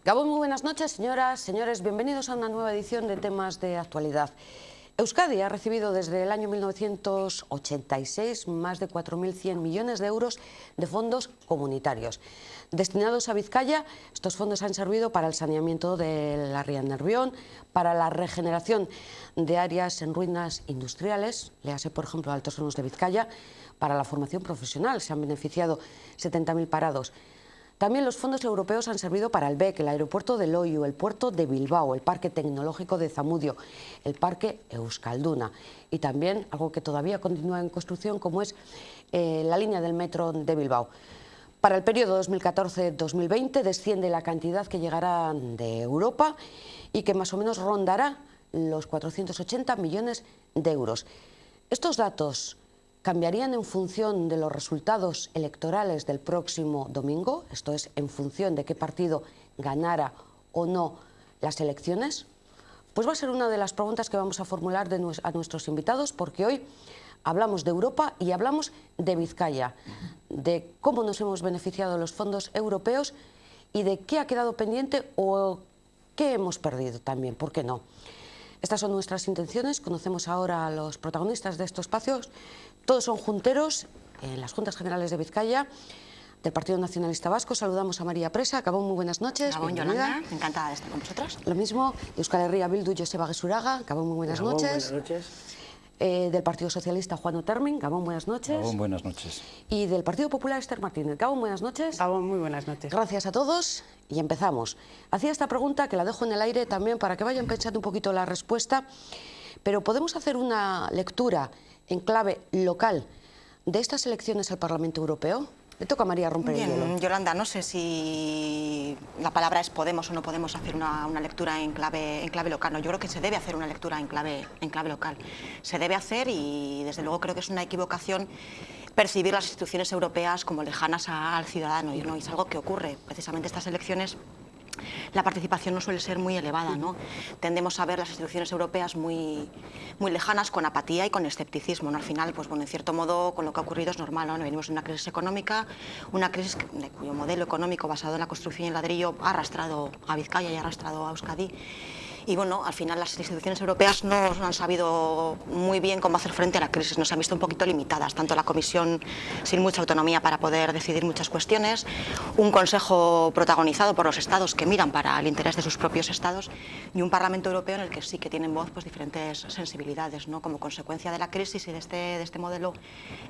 Gabón, muy buenas noches, señoras, señores. Bienvenidos a una nueva edición de Temas de Actualidad. Euskadi ha recibido desde el año 1986 más de 4.100 millones de euros de fondos comunitarios. Destinados a Vizcaya, estos fondos han servido para el saneamiento de la ría Nervión, para la regeneración de áreas en ruinas industriales, léase por ejemplo Altos Hornos de Vizcaya, para la formación profesional, se han beneficiado 70.000 parados. También los fondos europeos han servido para el BEC, el aeropuerto de Loiu, el puerto de Bilbao, el parque tecnológico de Zamudio, el parque Euskalduna y también algo que todavía continúa en construcción como es la línea del metro de Bilbao. Para el periodo 2014-2020 desciende la cantidad que llegará de Europa y que más o menos rondará los 480 millones de euros. Estos datos cambiarían en función de los resultados electorales del próximo domingo, esto es, en función de qué partido ganara o no las elecciones. Pues va a ser una de las preguntas que vamos a formular a nuestros invitados, porque hoy hablamos de Europa y hablamos de Vizcaya, de cómo nos hemos beneficiado de los fondos europeos y de qué ha quedado pendiente o qué hemos perdido también, ¿por qué no? Estas son nuestras intenciones. Conocemos ahora a los protagonistas de estos espacios. Todos son junteros en las Juntas Generales de Vizcaya, del Partido Nacionalista Vasco. Saludamos a María Presa. Gabón, muy buenas noches. Gabón, Yolanda, encantada de estar con vosotros. Lo mismo, Euskal Herria Bildu, Joseba Gesuraga. Gabón, muy buenas noches. Buenas noches. Del Partido Socialista, Juan Otermin. Gabón, buenas noches. Gabón, buenas noches. Y del Partido Popular, Esther Martínez. Gabón, buenas noches. Gabón, muy buenas noches. Gracias a todos y empezamos. Hacía esta pregunta que la dejo en el aire también para que vayan pensando un poquito la respuesta, pero podemos hacer una lectura en clave local de estas elecciones al Parlamento Europeo. Le toca a María romper el hielo. Yolanda, no sé si la palabra es podemos o no podemos hacer una lectura en clave local. No, yo creo que se debe hacer una lectura en clave local. Se debe hacer y desde luego creo que es una equivocación percibir las instituciones europeas como lejanas al ciudadano. Y no es algo que ocurre. Precisamente estas elecciones, la participación no suele ser muy elevada, ¿no? Tendemos a ver las instituciones europeas muy lejanas, con apatía y con escepticismo, ¿no? Al final, pues bueno, en cierto modo, con lo que ha ocurrido es normal, ¿no? Venimos de una crisis económica, una crisis cuyo modelo económico basado en la construcción y el ladrillo ha arrastrado a Vizcaya y ha arrastrado a Euskadi. Y bueno, al final las instituciones europeas no han sabido muy bien cómo hacer frente a la crisis, nos han visto un poquito limitadas, tanto la Comisión sin mucha autonomía para poder decidir muchas cuestiones, un Consejo protagonizado por los Estados que miran para el interés de sus propios Estados y un Parlamento Europeo en el que sí que tienen voz pues, diferentes sensibilidades, ¿no? Como consecuencia de la crisis y de este modelo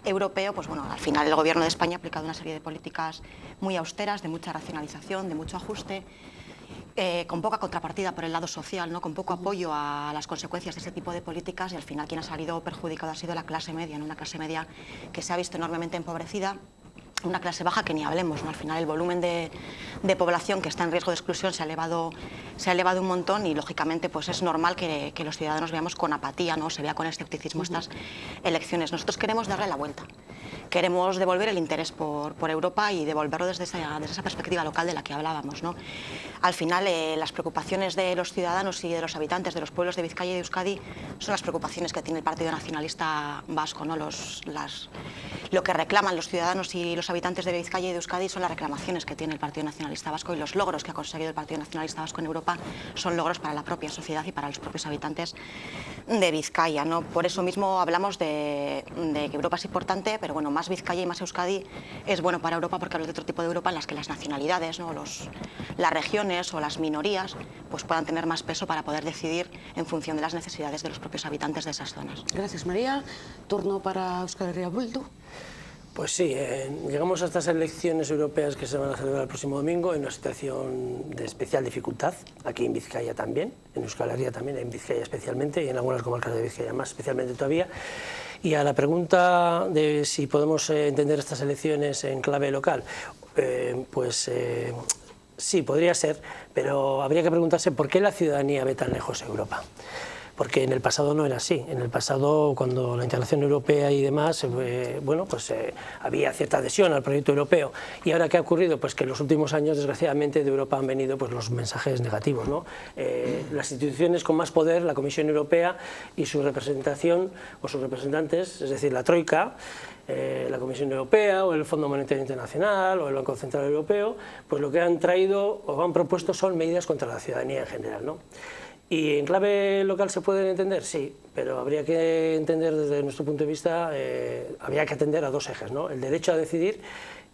europeo, pues bueno, al final el Gobierno de España ha aplicado una serie de políticas muy austeras, de mucha racionalización, de mucho ajuste, con poca contrapartida por el lado social, ¿no? Con poco apoyo a las consecuencias de ese tipo de políticas y al final quien ha salido perjudicado ha sido la clase media, ¿no? Una clase media que se ha visto enormemente empobrecida, una clase baja que ni hablemos, ¿no? Al final el volumen de población que está en riesgo de exclusión se ha elevado un montón y lógicamente pues es normal que los ciudadanos veamos con apatía, ¿no? Se vea con escepticismo estas elecciones. Nosotros queremos darle la vuelta, queremos devolver el interés por Europa y devolverlo desde esa perspectiva local de la que hablábamos, ¿no? Al final las preocupaciones de los ciudadanos y de los habitantes de los pueblos de Vizcaya y de Euskadi son las preocupaciones que tiene el Partido Nacionalista Vasco, ¿no? Lo que reclaman los ciudadanos y los habitantes de Vizcaya y de Euskadi son las reclamaciones que tiene el Partido Nacionalista Vasco y los logros que ha conseguido el Partido Nacionalista Vasco en Europa son logros para la propia sociedad y para los propios habitantes de Vizcaya, ¿no? Por eso mismo hablamos de que Europa es importante, pero bueno, más Vizcaya y más Euskadi es bueno para Europa porque habla de otro tipo de Europa en las que las nacionalidades, ¿no? Las regiones o las minorías pues puedan tener más peso para poder decidir en función de las necesidades de los propios habitantes de esas zonas. Gracias, María. Turno para Euskal Herria Bildu. Pues sí, llegamos a estas elecciones europeas que se van a celebrar el próximo domingo en una situación de especial dificultad, aquí en Vizcaya también, en Euskal Herria también, en Vizcaya especialmente y en algunas comarcas de Vizcaya más especialmente todavía. Y a la pregunta de si podemos entender estas elecciones en clave local, sí, podría ser, pero habría que preguntarse por qué la ciudadanía ve tan lejos Europa. porque en el pasado no era así. En el pasado, cuando la integración europea y demás, bueno, pues había cierta adhesión al proyecto europeo. ¿Y ahora qué ha ocurrido? Pues que en los últimos años, desgraciadamente, de Europa han venido pues los mensajes negativos, ¿no? Las instituciones con más poder, la Comisión Europea y su representación o sus representantes, es decir, la Troika, la Comisión Europea o el Fondo Monetario Internacional o el Banco Central Europeo, pues lo que han traído o han propuesto son medidas contra la ciudadanía en general, ¿no? ¿Y en clave local se pueden entender? Sí, pero habría que entender desde nuestro punto de vista, habría que atender a dos ejes, ¿no? El derecho a decidir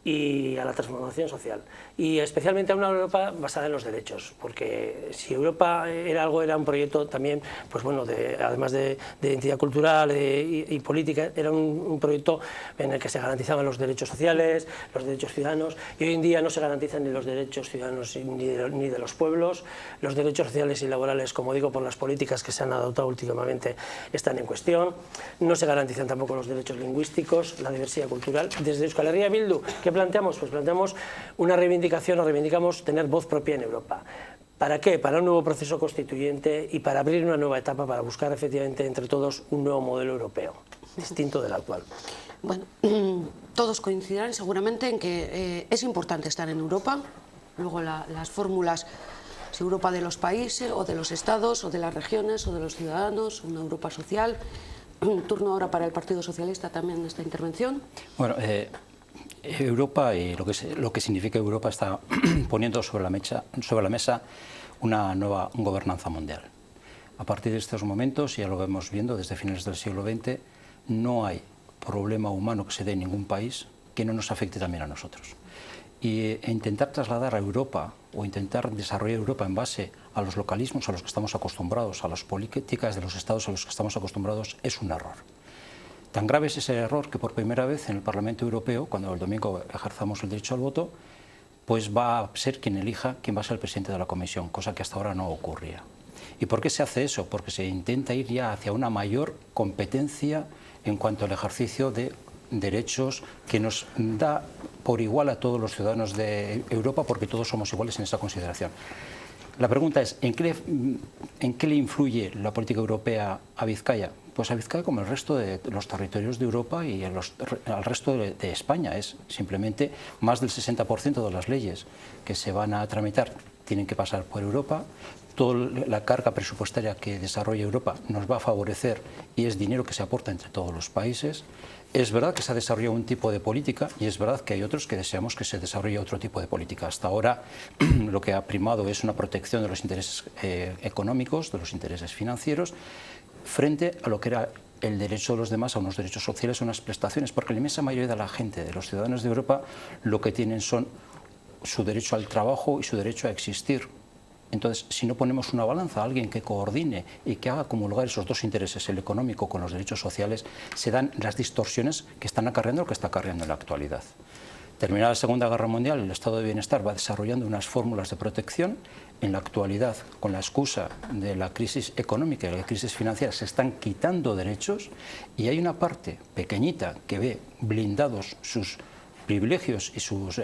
y a la transformación social, y especialmente a una Europa basada en los derechos, porque si Europa era un proyecto también, pues bueno, además de identidad cultural y política, era un proyecto en el que se garantizaban los derechos sociales, los derechos ciudadanos, y hoy en día no se garantizan ni los derechos ciudadanos ni de los pueblos. Los derechos sociales y laborales, como digo, por las políticas que se han adoptado últimamente, están en cuestión. No se garantizan tampoco los derechos lingüísticos, la diversidad cultural. Desde Euskal Herria Bildu, ¿qué planteamos? Pues planteamos una reivindicación, o reivindicamos tener voz propia en Europa. ¿Para qué? Para un nuevo proceso constituyente y para abrir una nueva etapa, para buscar efectivamente entre todos un nuevo modelo europeo, distinto del actual. Bueno, todos coincidirán seguramente en que es importante estar en Europa. Luego las fórmulas, si Europa de los países o de los estados o de las regiones o de los ciudadanos, una Europa social. Turno ahora para el Partido Socialista también en esta intervención. Bueno, Europa y lo que significa Europa está poniendo sobre la mesa una nueva gobernanza mundial. A partir de estos momentos, ya lo vemos viendo desde finales del siglo XX, no hay problema humano que se dé en ningún país que no nos afecte también a nosotros. Y intentar trasladar a Europa o intentar desarrollar Europa en base a los localismos a los que estamos acostumbrados, a las políticas de los estados a los que estamos acostumbrados, es un error. Tan grave es ese error que por primera vez en el Parlamento Europeo, cuando el domingo ejerzamos el derecho al voto, pues va a ser quien elija quién va a ser el presidente de la Comisión, cosa que hasta ahora no ocurría. ¿Y por qué se hace eso? Porque se intenta ir ya hacia una mayor competencia en cuanto al ejercicio de derechos que nos da por igual a todos los ciudadanos de Europa, porque todos somos iguales en esa consideración. La pregunta es, ¿en qué le influye la política europea a Vizcaya? Pues a Vizcaya como el resto de los territorios de Europa y al resto de España. Es simplemente más del 60% de las leyes que se van a tramitar tienen que pasar por Europa. Toda la carga presupuestaria que desarrolla Europa nos va a favorecer y es dinero que se aporta entre todos los países. Es verdad que se ha desarrollado un tipo de política y es verdad que hay otros que deseamos que se desarrolle otro tipo de política. Hasta ahora lo que ha primado es una protección de los intereses económicos, de los intereses financieros, frente a lo que era el derecho de los demás a unos derechos sociales, a unas prestaciones, porque la inmensa mayoría de la gente, de los ciudadanos de Europa, lo que tienen son su derecho al trabajo y su derecho a existir. Entonces, si no ponemos una balanza a alguien que coordine y que haga comulgar esos dos intereses, el económico con los derechos sociales, se dan las distorsiones que están acarreando lo que está acarreando en la actualidad. Terminada la Segunda Guerra Mundial, el estado de bienestar va desarrollando unas fórmulas de protección. En la actualidad, con la excusa de la crisis económica y de la crisis financiera, se están quitando derechos y hay una parte pequeñita que ve blindados sus privilegios y sus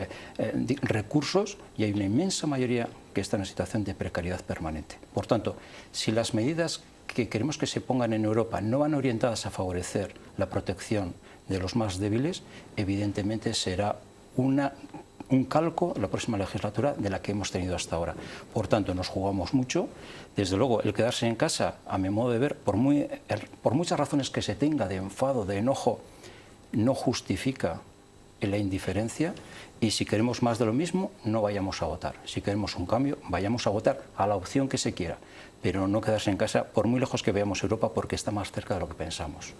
recursos, y hay una inmensa mayoría que está en una situación de precariedad permanente. Por tanto, si las medidas que queremos que se pongan en Europa no van orientadas a favorecer la protección de los más débiles, evidentemente será un calco la próxima legislatura de la que hemos tenido hasta ahora. Por tanto, nos jugamos mucho. Desde luego, el quedarse en casa, a mi modo de ver, por muchas razones que se tenga de enfado, de enojo, no justifica la indiferencia, y si queremos más de lo mismo, no vayamos a votar. Si queremos un cambio, vayamos a votar a la opción que se quiera, pero no quedarse en casa por muy lejos que veamos Europa, porque está más cerca de lo que pensamos.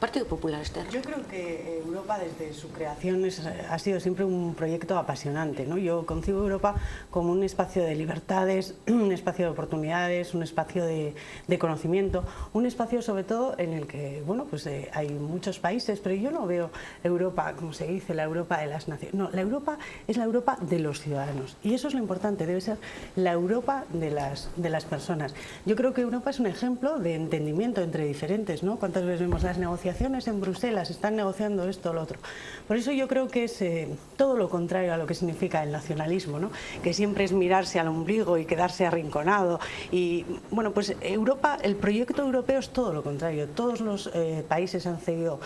Partido Popular, Esther. Yo creo que Europa desde su creación ha sido siempre un proyecto apasionante, ¿no? Yo concibo Europa como un espacio de libertades, un espacio de oportunidades, un espacio de conocimiento, un espacio sobre todo en el que, bueno, pues hay muchos países, pero yo no veo Europa, como se dice, la Europa de las naciones. No, la Europa es la Europa de los ciudadanos y eso es lo importante, debe ser la Europa de las personas. Yo creo que Europa es un ejemplo de entendimiento entre diferentes, ¿no? ¿Cuántas veces vemos las negociaciones en Bruselas? Están negociando esto o lo otro. Por eso yo creo que es todo lo contrario a lo que significa el nacionalismo, ¿no? Que siempre es mirarse al ombligo y quedarse arrinconado. Y bueno, pues Europa, el proyecto europeo es todo lo contrario. Todos los países han cedido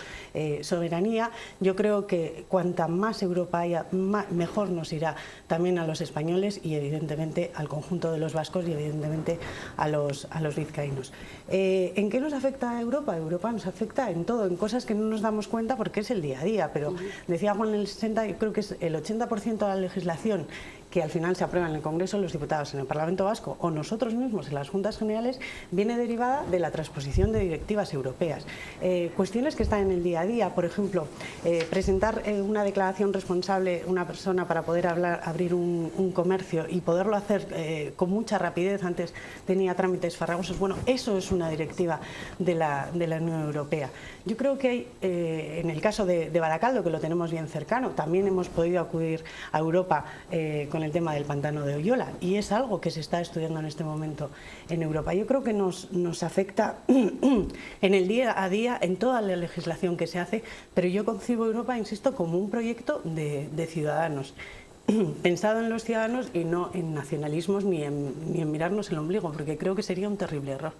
soberanía. Yo creo que cuanta más Europa haya, mejor nos irá también a los españoles y evidentemente al conjunto de los vascos y evidentemente a los vizcaínos. ¿En qué nos afecta a Europa? Europa nos afecta en todo, en cosas que no nos damos cuenta porque es el día a día, pero decía Juan en el 60, yo creo que es el 80% de la legislación que al final se aprueba en el Congreso de los Diputados, en el Parlamento Vasco o nosotros mismos en las Juntas Generales, viene derivada de la transposición de directivas europeas. Cuestiones que están en el día a día, por ejemplo, presentar una declaración responsable una persona para poder abrir un comercio y poderlo hacer con mucha rapidez, antes tenía trámites farragosos, bueno, eso es una directiva de la Unión Europea. Yo creo que hay, en el caso de Baracaldo, que lo tenemos bien cercano, también hemos podido acudir a Europa con el tema del pantano de Oyola y es algo que se está estudiando en este momento en Europa. Yo creo que nos afecta en el día a día, en toda la legislación que se hace, pero yo concibo Europa, insisto, como un proyecto de ciudadanos, pensado en los ciudadanos y no en nacionalismos ni en mirarnos el ombligo, porque creo que sería un terrible error.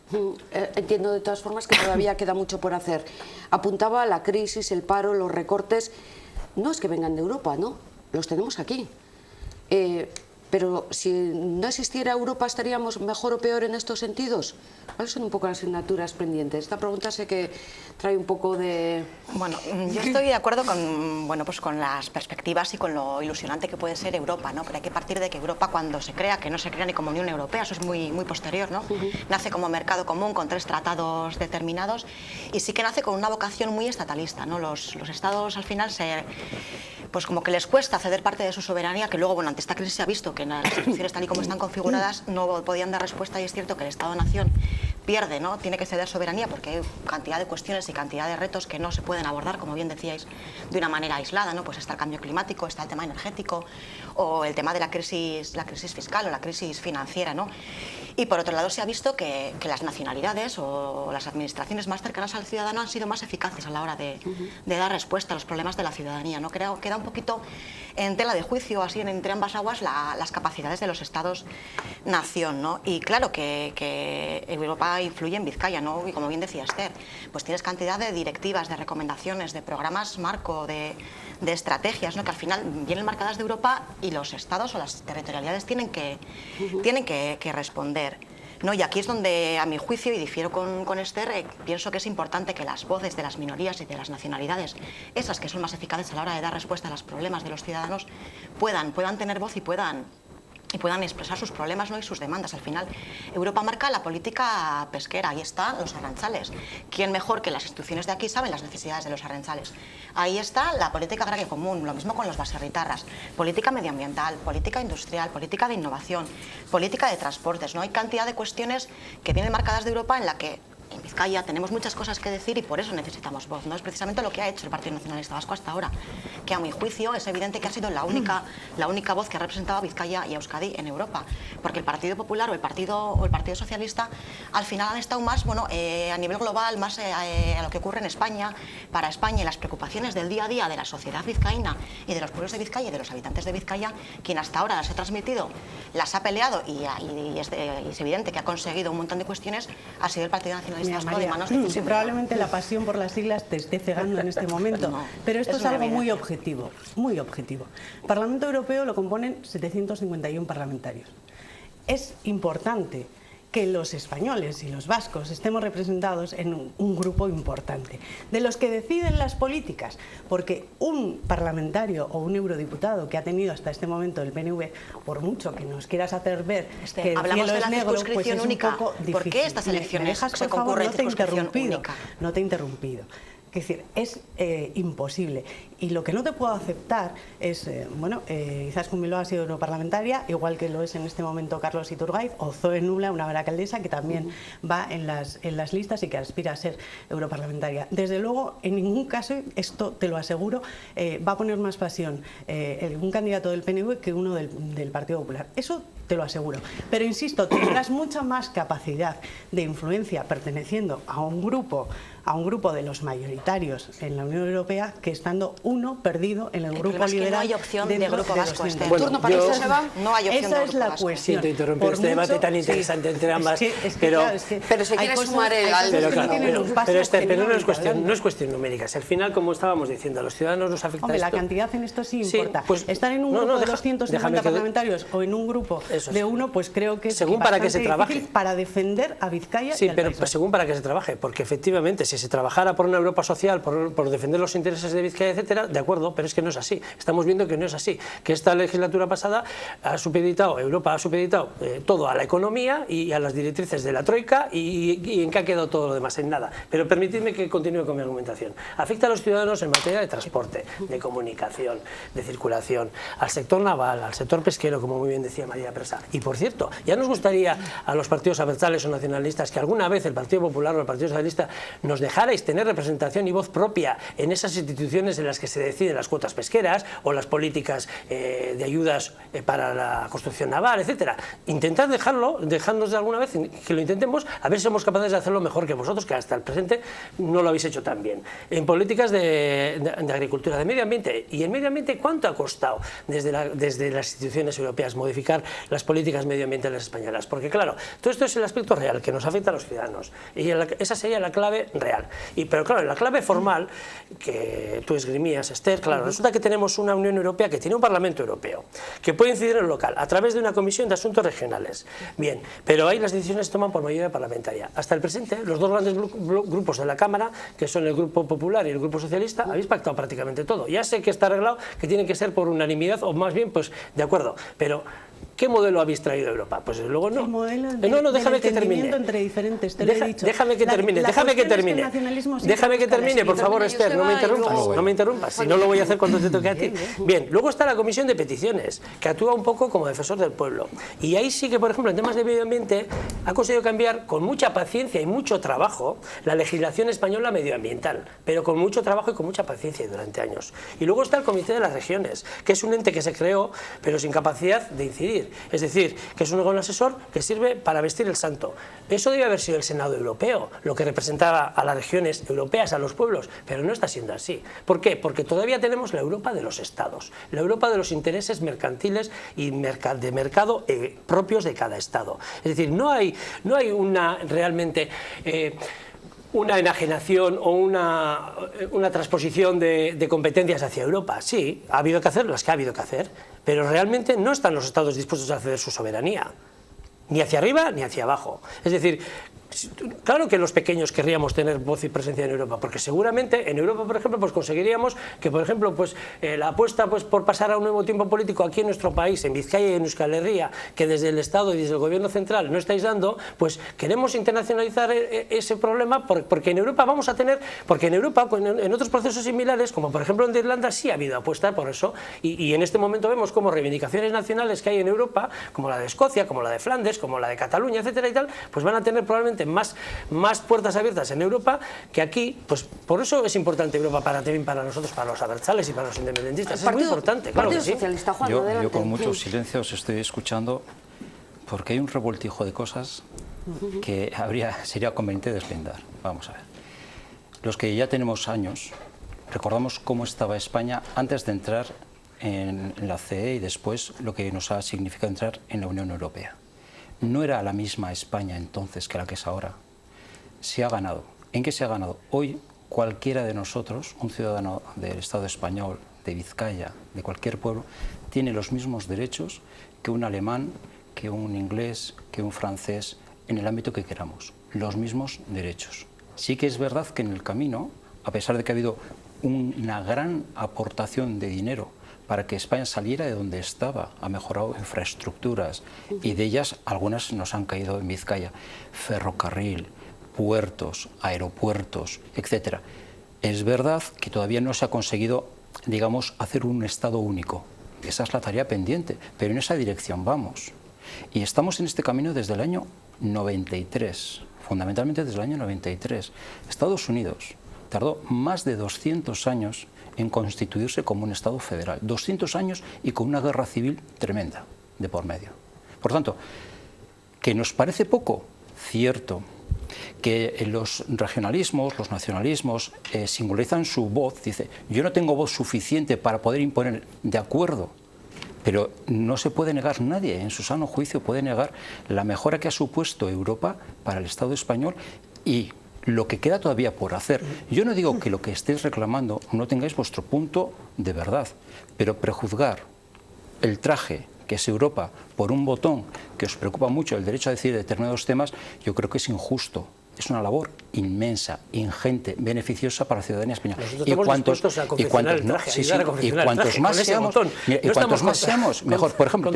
Entiendo de todas formas que todavía queda mucho por hacer. Apuntaba la crisis, el paro, los recortes, no es que vengan de Europa, ¿no? Los tenemos aquí. Pero si no existiera Europa, ¿estaríamos mejor o peor en estos sentidos? ¿Cuáles son un poco las asignaturas pendientes? Esta pregunta sé que trae un poco de... Bueno, yo estoy de acuerdo con, bueno, pues con las perspectivas y con lo ilusionante que puede ser Europa, ¿no? Pero hay que partir de que Europa, cuando se crea, que no se crea ni como Unión Europea, eso es muy posterior, ¿no? Nace como mercado común con 3 tratados determinados y sí que nace con una vocación muy estatalista, ¿no? Los estados al final pues como que les cuesta ceder parte de su soberanía, que luego, bueno, ante esta crisis se ha visto que en las instituciones tal y como están configuradas no podían dar respuesta, y es cierto que el Estado-Nación pierde, ¿no? Tiene que ceder soberanía porque hay cantidad de cuestiones y cantidad de retos que no se pueden abordar, como bien decíais, de una manera aislada, ¿no? Pues está el cambio climático, está el tema energético o el tema de la crisis fiscal o la crisis financiera, ¿no? Y por otro lado se ha visto que las nacionalidades o las administraciones más cercanas al ciudadano han sido más eficaces a la hora de dar respuesta a los problemas de la ciudadanía, ¿no? Creo que queda un poquito en tela de juicio, así entre ambas aguas, las capacidades de los estados-nación, ¿no? Y claro que Europa influye en Vizcaya, ¿no? Y como bien decía Esther, pues tienes cantidad de directivas, de recomendaciones, de programas marco, de estrategias, ¿no? Que al final vienen marcadas de Europa y los estados o las territorialidades tienen que responder, ¿no? Y aquí es donde, a mi juicio, y difiero con Esther, pienso que es importante que las voces de las minorías y de las nacionalidades, esas que son más eficaces a la hora de dar respuesta a los problemas de los ciudadanos, puedan tener voz y puedan expresar sus problemas, ¿no? Y sus demandas. Al final, Europa marca la política pesquera, ahí están los arrantzales. ¿Quién mejor que las instituciones de aquí saben las necesidades de los arrantzales? Ahí está la política agraria común, lo mismo con los baserritarras, política medioambiental, política industrial, política de innovación, política de transportes, ¿no? Hay cantidad de cuestiones que vienen marcadas de Europa en la que en Vizcaya tenemos muchas cosas que decir y por eso necesitamos voz, ¿no? Es precisamente lo que ha hecho el Partido Nacionalista Vasco hasta ahora, que a mi juicio es evidente que ha sido la única voz que ha representado a Vizcaya y a Euskadi en Europa, porque el Partido Popular o el Partido Socialista al final han estado más, bueno, a nivel global, más a lo que ocurre en España, para España, y las preocupaciones del día a día de la sociedad vizcaína y de los pueblos de Vizcaya y de los habitantes de Vizcaya, quien hasta ahora las ha transmitido, las ha peleado y es evidente que ha conseguido un montón de cuestiones, ha sido el Partido Nacionalista. Mira, María, probablemente la pasión por las siglas te esté cegando en este momento, pero esto es algo muy objetivo, muy objetivo. El Parlamento Europeo lo componen 751 parlamentarios. Es importante que los españoles y los vascos estemos representados en un grupo importante, de los que deciden las políticas, porque un parlamentario o un eurodiputado que ha tenido hasta este momento el PNV, por mucho que nos quieras hacer ver que el cielo es negro, pues es un poco difícil. ¿Por qué estas elecciones se concurren en circunscripción única? No te he interrumpido. Es decir, es imposible. Y lo que no te puedo aceptar es, Izaskun Bilbao ha sido europarlamentaria, igual que lo es en este momento Carlos Iturgaiz, o Zoe Nula, una alcaldesa que también va en las listas y que aspira a ser europarlamentaria. Desde luego, en ningún caso, esto te lo aseguro, va a poner más pasión un candidato del PNV que uno del Partido Popular. Eso te lo aseguro. Pero insisto, tendrás mucha más capacidad de influencia perteneciendo a un grupo de los mayoritarios en la Unión Europea que estando uno perdido en el grupo liberal. No hay opción de grupo vasco. ¿Turno para eso se va? No hay opción esa de es grupo la vasco. cuestión. Siento interrumpir este debate tan interesante entre ambas, pero se quiere sumar pero no es cuestión numérica. Si al final, como estábamos diciendo, a los ciudadanos nos afecta Hombre, esto. la cantidad en esto sí importa. Pues, estar en un grupo de 250 parlamentarios o en un grupo de uno, pues creo que es según para qué se trabaje, para defender a Vizcaya y al pero País Vasco. según para qué se trabaje, porque efectivamente si se trabajara por una Europa social, por defender los intereses de Vizcaya, etcétera, de acuerdo, pero es que no es así. Estamos viendo que no es así, que esta legislatura pasada Europa ha supeditado todo a la economía y a las directrices de la troika y en qué ha quedado todo lo demás, en nada. Pero permitidme que continúe con mi argumentación. Afecta a los ciudadanos en materia de transporte, de comunicación, de circulación, al sector naval, al sector pesquero, como muy bien decía María Presa. Y por cierto, ya nos gustaría a los partidos abertzales o nacionalistas que alguna vez el Partido Popular o el Partido Socialista nos dejarais tener representación y voz propia en esas instituciones en las que se deciden las cuotas pesqueras o las políticas de ayudas para la construcción naval, etcétera. Intentad dejadnos de alguna vez que lo intentemos, a ver si somos capaces de hacerlo mejor que vosotros, que hasta el presente no lo habéis hecho tan bien. En políticas de agricultura, de medio ambiente. Y en medio ambiente, ¿cuánto ha costado desde las instituciones europeas modificar las políticas medioambientales españolas? Porque claro, todo esto es el aspecto real que nos afecta a los ciudadanos. Y esa sería la clave real. Pero claro, en la clave formal, que tú esgrimías, Esther, claro, resulta que tenemos una Unión Europea que tiene un Parlamento Europeo, que puede incidir en lo local, a través de una comisión de asuntos regionales. Bien, pero ahí las decisiones se toman por mayoría parlamentaria. Hasta el presente, los dos grandes grupos de la Cámara, que son el Grupo Popular y el Grupo Socialista, habéis pactado prácticamente todo. Ya sé que está arreglado, que tiene que ser por unanimidad, o más bien, pues, de acuerdo, pero ¿qué modelo habéis traído a Europa? Pues desde luego no. El modelo Déjame que termine. Entre diferentes, te lo he dicho. Déjame que termine, déjame que termine, por favor, Esther, no me interrumpas, no me interrumpas, si no lo voy a hacer cuando te toque a ti. Bien, luego está la Comisión de Peticiones, que actúa un poco como defensor del pueblo. Y ahí sí que, por ejemplo, en temas de medio ambiente, ha conseguido cambiar con mucha paciencia y mucho trabajo la legislación española medioambiental, pero con mucho trabajo y con mucha paciencia y durante años. Y luego está el Comité de las Regiones, que es un ente que se creó, pero sin capacidad de incidir. Es decir, que es un órgano asesor que sirve para vestir el santo. Eso debe haber sido el Senado Europeo, lo que representaba a las regiones europeas, a los pueblos, pero no está siendo así. ¿Por qué? Porque todavía tenemos la Europa de los Estados, la Europa de los intereses mercantiles y de mercado propios de cada Estado. Es decir, no hay una realmente una enajenación o una transposición de competencias hacia Europa. Sí, ha habido que hacer las que ha habido que hacer, pero realmente no están los Estados dispuestos a ceder su soberanía, ni hacia arriba ni hacia abajo. Es decir, claro que los pequeños querríamos tener voz y presencia en Europa, porque seguramente en Europa, por ejemplo, pues conseguiríamos que, por ejemplo, pues la apuesta por pasar a un nuevo tiempo político aquí en nuestro país, en Vizcaya y en Euskal Herria, que desde el Estado y desde el Gobierno central no estáis dando, pues queremos internacionalizar ese problema, porque en Europa vamos a tener, porque en Europa, en otros procesos similares, como por ejemplo en Irlanda, sí ha habido apuesta por eso, y en este momento vemos como reivindicaciones nacionales que hay en Europa, como la de Escocia, como la de Flandes, como la de Cataluña, etcétera y tal, pues van a tener probablemente más puertas abiertas en Europa que aquí. Pues por eso es importante Europa también para nosotros, para los abertzales y para los independentistas. Es muy importante, claro que sí. Socialista, Juan, yo con mucho silencio os estoy escuchando, porque hay un revoltijo de cosas que sería conveniente deslindar. Vamos a ver. Los que ya tenemos años, recordamos cómo estaba España antes de entrar en la CE y después lo que nos ha significado entrar en la Unión Europea. No era la misma España entonces que la que es ahora. Se ha ganado. ¿En qué se ha ganado? Hoy cualquiera de nosotros, un ciudadano del Estado español, de Vizcaya, de cualquier pueblo, tiene los mismos derechos que un alemán, que un inglés, que un francés, en el ámbito que queramos. Los mismos derechos. Sí que es verdad que en el camino, a pesar de que ha habido una gran aportación de dinero para que España saliera de donde estaba, ha mejorado infraestructuras y de ellas algunas nos han caído en Vizcaya, ferrocarril, puertos, aeropuertos, etcétera. Es verdad que todavía no se ha conseguido, digamos, hacer un Estado único. Esa es la tarea pendiente, pero en esa dirección vamos. Y estamos en este camino desde el año 93, fundamentalmente desde el año 93. Estados Unidos tardó más de 200 años en constituirse como un Estado federal. 200 años y con una guerra civil tremenda de por medio. Por tanto, ¿que nos parece poco? Cierto. Que los regionalismos, los nacionalismos singularizan su voz. Dice, yo no tengo voz suficiente para poder imponer, de acuerdo, pero no se puede negar, nadie en su sano juicio puede negar la mejora que ha supuesto Europa para el Estado español y lo que queda todavía por hacer. Yo no digo que lo que estéis reclamando no tengáis vuestro punto de verdad, pero prejuzgar el traje que es Europa por un botón que os preocupa mucho el derecho a decidir determinados temas, yo creo que es injusto. Es una labor inmensa, ingente, beneficiosa para la ciudadanía española. Y cuantos más seamos, mejor. Por ejemplo,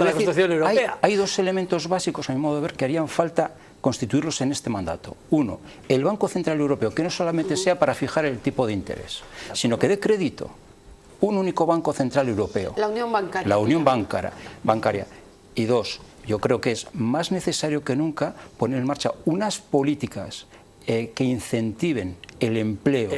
hay dos elementos básicos, a mi modo de ver, que harían falta constituirlos en este mandato. Uno, el Banco Central Europeo, que no solamente sea para fijar el tipo de interés, sino que dé crédito. Un único Banco Central Europeo. La Unión Bancaria. La Unión Bancaria. Y dos, yo creo que es más necesario que nunca poner en marcha unas políticas que incentiven el empleo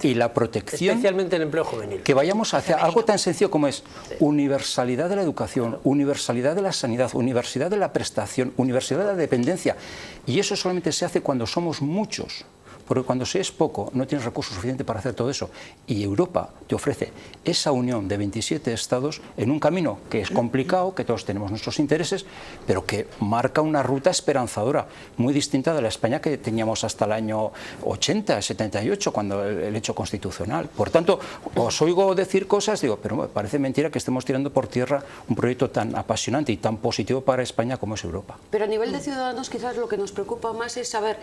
y la protección, especialmente el empleo juvenil. Que vayamos hacia algo tan sencillo como es universalidad de la educación, universalidad de la sanidad, universalidad de la prestación, universalidad de la dependencia. Y eso solamente se hace cuando somos muchos. Porque cuando se es poco, no tienes recursos suficientes para hacer todo eso. Y Europa te ofrece esa unión de 27 estados en un camino que es complicado, que todos tenemos nuestros intereses, pero que marca una ruta esperanzadora, muy distinta de la España que teníamos hasta el año 80, 78, cuando el hecho constitucional. Por tanto, os oigo decir cosas, digo, pero me parece mentira que estemos tirando por tierra un proyecto tan apasionante y tan positivo para España como es Europa. Pero a nivel de ciudadanos quizás lo que nos preocupa más es saber,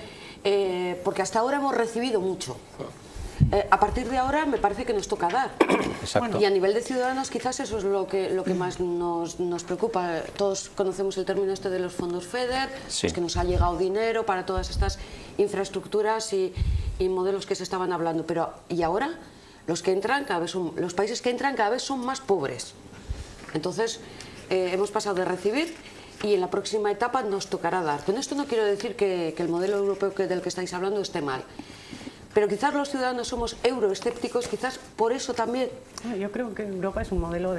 porque hasta ahora hemos recibido mucho. A partir de ahora me parece que nos toca dar. Exacto. Y a nivel de ciudadanos quizás eso es lo que más nos preocupa. Todos conocemos el término este de los fondos FEDER, Sí. pues que nos ha llegado dinero para todas estas infraestructuras y modelos que se estaban hablando. Pero ¿y ahora? Los países que entran cada vez son más pobres. Entonces hemos pasado de recibir y en la próxima etapa nos tocará dar. Con esto no quiero decir que el modelo europeo del que estáis hablando esté mal, pero quizás los ciudadanos somos euroescépticos, quizás por eso también. Yo creo que Europa es un modelo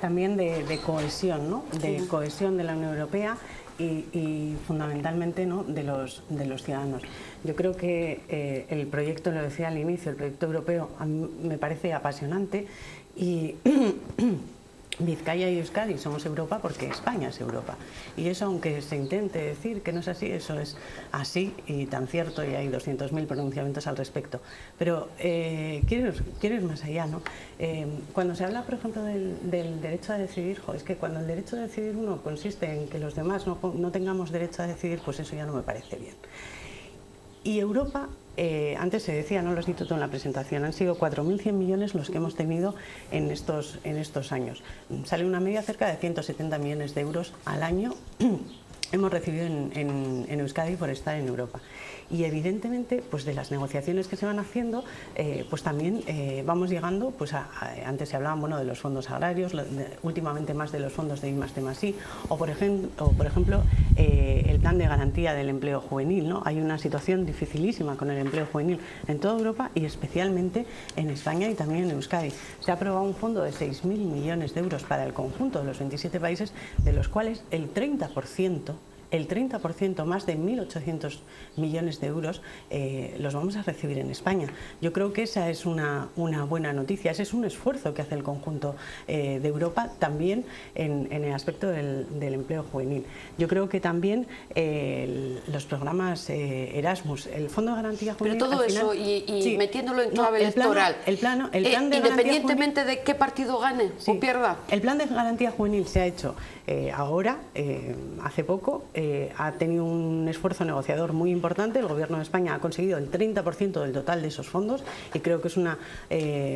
también de cohesión, ¿no? De cohesión de la Unión Europea y fundamentalmente, ¿no?, de los ciudadanos. Yo creo que el proyecto, lo decía al inicio, el proyecto europeo a mí me parece apasionante y Vizcaya y Euskadi somos Europa porque España es Europa. Y eso, aunque se intente decir que no es así, eso es así y tan cierto, y hay 200.000 pronunciamientos al respecto. Pero quiero ir más allá, ¿no? Cuando se habla, por ejemplo, del derecho a decidir, es que cuando el derecho a decidir uno consiste en que los demás no tengamos derecho a decidir, pues eso ya no me parece bien. Y Europa, antes se decía, no lo has dicho tú en la presentación, han sido 4.100 millones los que hemos tenido en estos años. Sale una media cerca de 170 millones de euros al año hemos recibido en Euskadi por estar en Europa. Y evidentemente, pues de las negociaciones que se van haciendo, pues también vamos llegando, pues antes se hablaban, bueno, de los fondos agrarios, últimamente más de los fondos de I+D+I, o por ejemplo el plan de garantía del empleo juvenil, ¿no? Hay una situación dificilísima con el empleo juvenil en toda Europa y especialmente en España y también en Euskadi. Se ha aprobado un fondo de 6.000 millones de euros para el conjunto de los 27 países, de los cuales el 30%, más de 1.800 millones de euros, los vamos a recibir en España. Yo creo que esa es una buena noticia, ese es un esfuerzo que hace el conjunto de Europa también en el aspecto del empleo juvenil. Yo creo que también los programas Erasmus, el Fondo de Garantía Juvenil... Pero todo eso, sí, metiéndolo en clave electoral, el plan de independientemente de qué partido gane o pierda. El plan de garantía juvenil se ha hecho ahora, hace poco, ha tenido un esfuerzo negociador muy importante. El Gobierno de España ha conseguido el 30% del total de esos fondos y creo que es una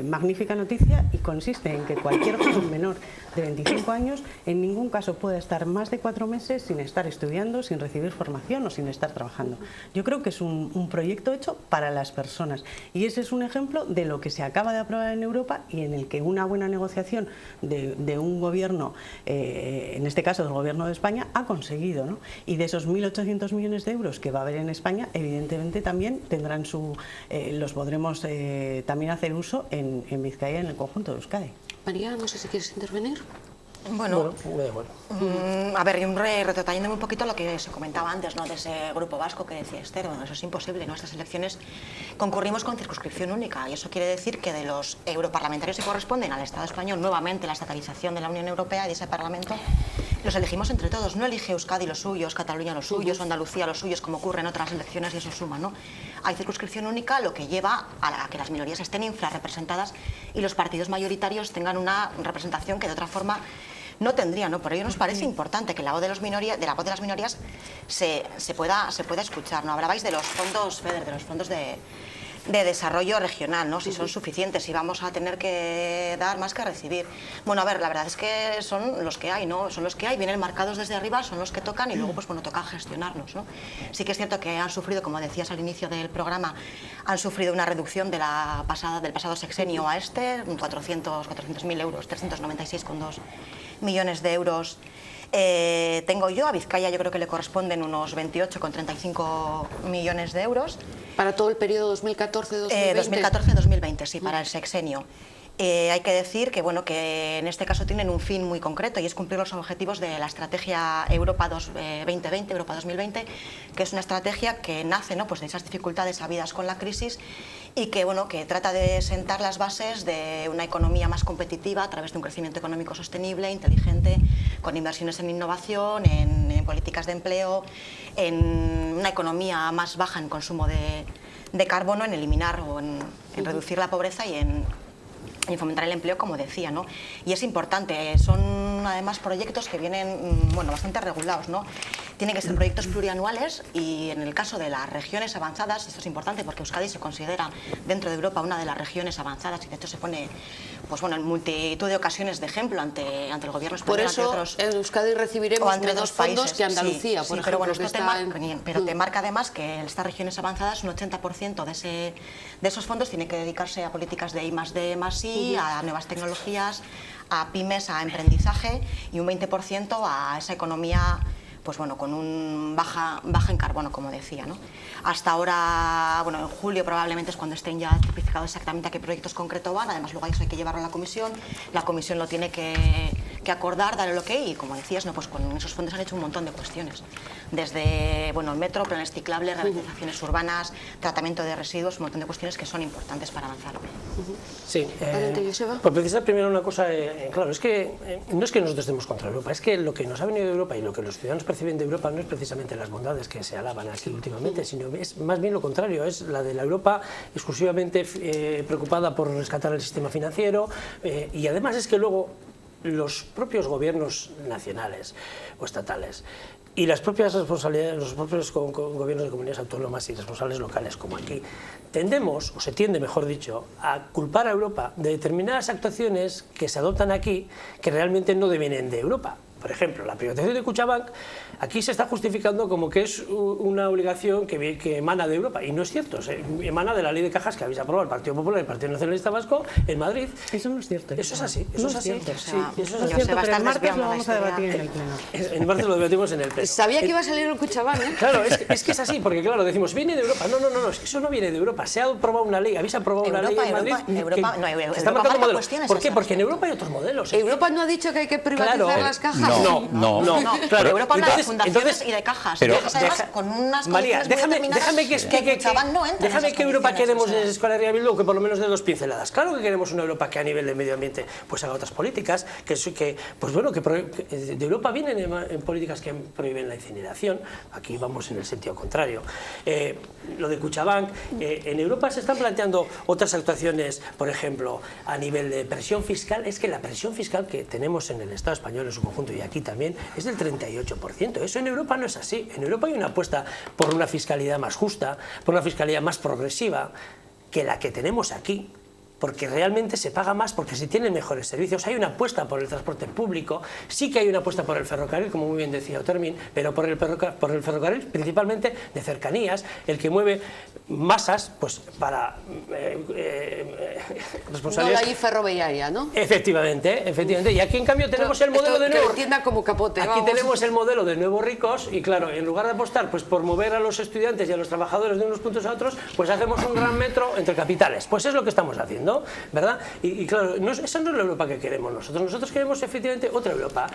magnífica noticia, y consiste en que cualquier joven menor de 25 años en ningún caso pueda estar más de 4 meses sin estar estudiando, sin recibir formación o sin estar trabajando. Yo creo que es un proyecto hecho para las personas y ese es un ejemplo de lo que se acaba de aprobar en Europa y en el que una buena negociación de un gobierno, en este caso del gobierno de España, ha conseguido, ¿no? Y de esos 1.800 millones de euros que va a haber en España, evidentemente también tendrán los podremos también hacer uso en Vizcaya y en el conjunto de Euskadi. María, no sé si quieres intervenir. Bueno, me da igual. A ver, retrotrayéndome un poquito lo que se comentaba antes, ¿no? De ese grupo vasco que decía Esther, bueno, eso es imposible, ¿no? Estas elecciones concurrimos con circunscripción única y eso quiere decir que de los europarlamentarios que corresponden al Estado español, nuevamente la estatalización de la Unión Europea y de ese Parlamento, los elegimos entre todos. No elige Euskadi los suyos, Cataluña los suyos, Andalucía los suyos, como ocurre en otras elecciones y eso suma, ¿no? Hay circunscripción única, lo que lleva a que las minorías estén infrarrepresentadas y los partidos mayoritarios tengan una representación que de otra forma no tendría, ¿no? Por ello nos parece importante que la voz de las minorías se pueda escuchar, ¿no? Hablabais de los fondos FEDER, de los fondos de desarrollo regional, ¿no? Si son suficientes, si vamos a tener que dar más que recibir. Bueno, a ver, la verdad es que son los que hay, ¿no? Son los que hay, vienen marcados desde arriba, son los que tocan y luego, pues bueno, toca gestionarlos, ¿no? Sí que es cierto que han sufrido, como decías al inicio del programa, han sufrido una reducción del pasado sexenio a 400.000 euros, 396,2 millones de euros. Tengo yo, a Vizcaya yo creo que le corresponden unos 28,35 millones de euros. ¿Para todo el periodo 2014-2020? 2014-2020, sí, para el sexenio. Hay que decir que, bueno, que en este caso tienen un fin muy concreto y es cumplir los objetivos de la estrategia Europa 2020, Europa 2020, que es una estrategia que nace, ¿no? Pues de esas dificultades habidas con la crisis y que, bueno, que trata de sentar las bases de una economía más competitiva a través de un crecimiento económico sostenible, inteligente, con inversiones en innovación, en políticas de empleo, en una economía más baja en consumo de carbono, en eliminar o en reducir la pobreza y en fomentar el empleo, como decía, ¿no? Y es importante, son además proyectos que vienen, bueno, bastante regulados, ¿no? Tienen que ser proyectos plurianuales y en el caso de las regiones avanzadas, esto es importante porque Euskadi se considera dentro de Europa una de las regiones avanzadas y de hecho se pone, pues bueno, en multitud de ocasiones de ejemplo ante el gobierno español. Por eso en Euskadi recibiremos menos fondos que Andalucía, sí, por ejemplo. Pero bueno, te marca además que estas regiones avanzadas, un 80% de esos fondos tiene que dedicarse a políticas de I+D+I, a nuevas tecnologías, a pymes, a emprendizaje y un 20% a esa economía, pues bueno, con un baja en carbono, como decía, ¿no? Hasta ahora, bueno, en julio probablemente es cuando estén ya tipificados exactamente a qué proyectos concretos van, además luego eso hay que llevarlo a la comisión lo tiene que acordar, dar el ok y como decías, ¿no? Pues con esos fondos han hecho un montón de cuestiones, desde, bueno, el metro, planes ciclables, rehabilitaciones urbanas, tratamiento de residuos, un montón de cuestiones que son importantes para avanzar. Sí, Joseba. por precisar primero una cosa, claro, es que no es que nosotros estemos contra Europa, es que lo que nos ha venido de Europa y lo que los ciudadanos perciben de Europa no es precisamente las bondades que se alaban aquí últimamente, sino es más bien lo contrario, es la de la Europa exclusivamente preocupada por rescatar el sistema financiero y además es que luego los propios gobiernos nacionales o estatales y las propias responsabilidades, los propios gobiernos de comunidades autónomas y responsables locales, como aquí, tendemos, o se tiende, mejor dicho, a culpar a Europa de determinadas actuaciones que se adoptan aquí que realmente no devienen de Europa. Por ejemplo, la privatización de Kutxabank aquí se está justificando como que es una obligación que emana de Europa, y no es cierto, emana de la ley de cajas que habéis aprobado el Partido Popular y el Partido Nacionalista Vasco en Madrid. Eso no es cierto. Eso es así, eso es así. Cierto. Sí, eso es cierto, pero el martes lo vamos a debatir en el Pleno. El martes lo debatimos en el Pleno. Sabía que iba a salir el Kutxabank, ¿eh? Claro, es que es así, porque claro, decimos, viene de Europa. No, es que eso no viene de Europa. Se ha aprobado una ley, habéis aprobado una ley en Madrid que está marcando modelos. ¿Por qué? Porque en Europa hay otros modelos. ¿Europa no ha dicho que hay que privatizar las cajas? No, claro. Europa habla de fundaciones y de cajas. Pero, además, con unas María, déjame que Europa queremos desde Euskal Herria Bildu, que por lo menos de dos pinceladas. Claro que queremos una Europa que a nivel de medio ambiente pues haga otras políticas, que de Europa vienen en políticas que prohíben la incineración. Aquí vamos en el sentido contrario. Lo de Kutxabank, en Europa se están planteando otras actuaciones, por ejemplo, a nivel de presión fiscal. Es que la presión fiscal que tenemos en el Estado español en su conjunto y aquí también es del 38%. Eso en Europa no es así. En Europa hay una apuesta por una fiscalidad más justa, por una fiscalidad más progresiva que la que tenemos aquí. porque realmente se paga más porque se tienen mejores servicios. Hay una apuesta por el transporte público, sí que hay una apuesta por el ferrocarril, como muy bien decía Otermin, pero por el ferrocarril principalmente de cercanías, el que mueve masas pues para responsabilidades... No la ferroviaria, ¿no? Efectivamente, y aquí en cambio tenemos el modelo de nuevo... Que lo entienda como capote, aquí tenemos el modelo de nuevos ricos y claro, en lugar de apostar pues por mover a los estudiantes y a los trabajadores de unos puntos a otros, pues hacemos un gran metro entre capitales. Pues es lo que estamos haciendo, ¿verdad? Y claro, esa no es la Europa que queremos nosotros. Nosotros queremos efectivamente otra Europa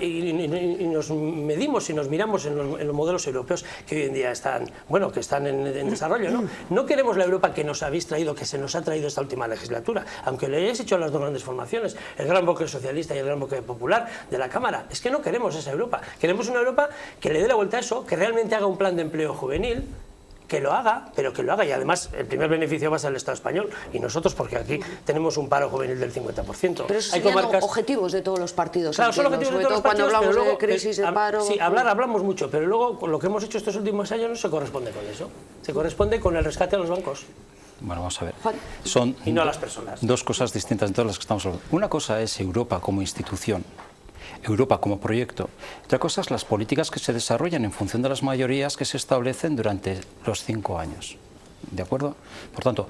y nos medimos y nos miramos en los modelos europeos que hoy en día están, bueno, que están en desarrollo, ¿no? No queremos la Europa que nos habéis traído, que se nos ha traído esta última legislatura, aunque le hayáis hecho las dos grandes formaciones, el gran bloque socialista y el gran bloque popular de la Cámara. Es que no queremos esa Europa. Queremos una Europa que le dé la vuelta a eso, que realmente haga un plan de empleo juvenil, que lo haga, pero que lo haga, y además el primer beneficio va a ser el Estado español y nosotros, porque aquí tenemos un paro juvenil del 50%. Pero esos serían objetivos de todos los partidos. Claro, son objetivos de todos los partidos, cuando hablamos pero luego, de crisis, de paro... Sí, hablamos mucho, pero luego con lo que hemos hecho estos últimos años no se corresponde con eso. Se corresponde con el rescate a los bancos. Bueno, vamos a ver. Juan. Son y no a las personas. Dos cosas distintas en todas las que estamos hablando. Una cosa es Europa como institución, Europa como proyecto. Otra cosa es las políticas que se desarrollan en función de las mayorías que se establecen durante los 5 años. ¿De acuerdo? Por tanto,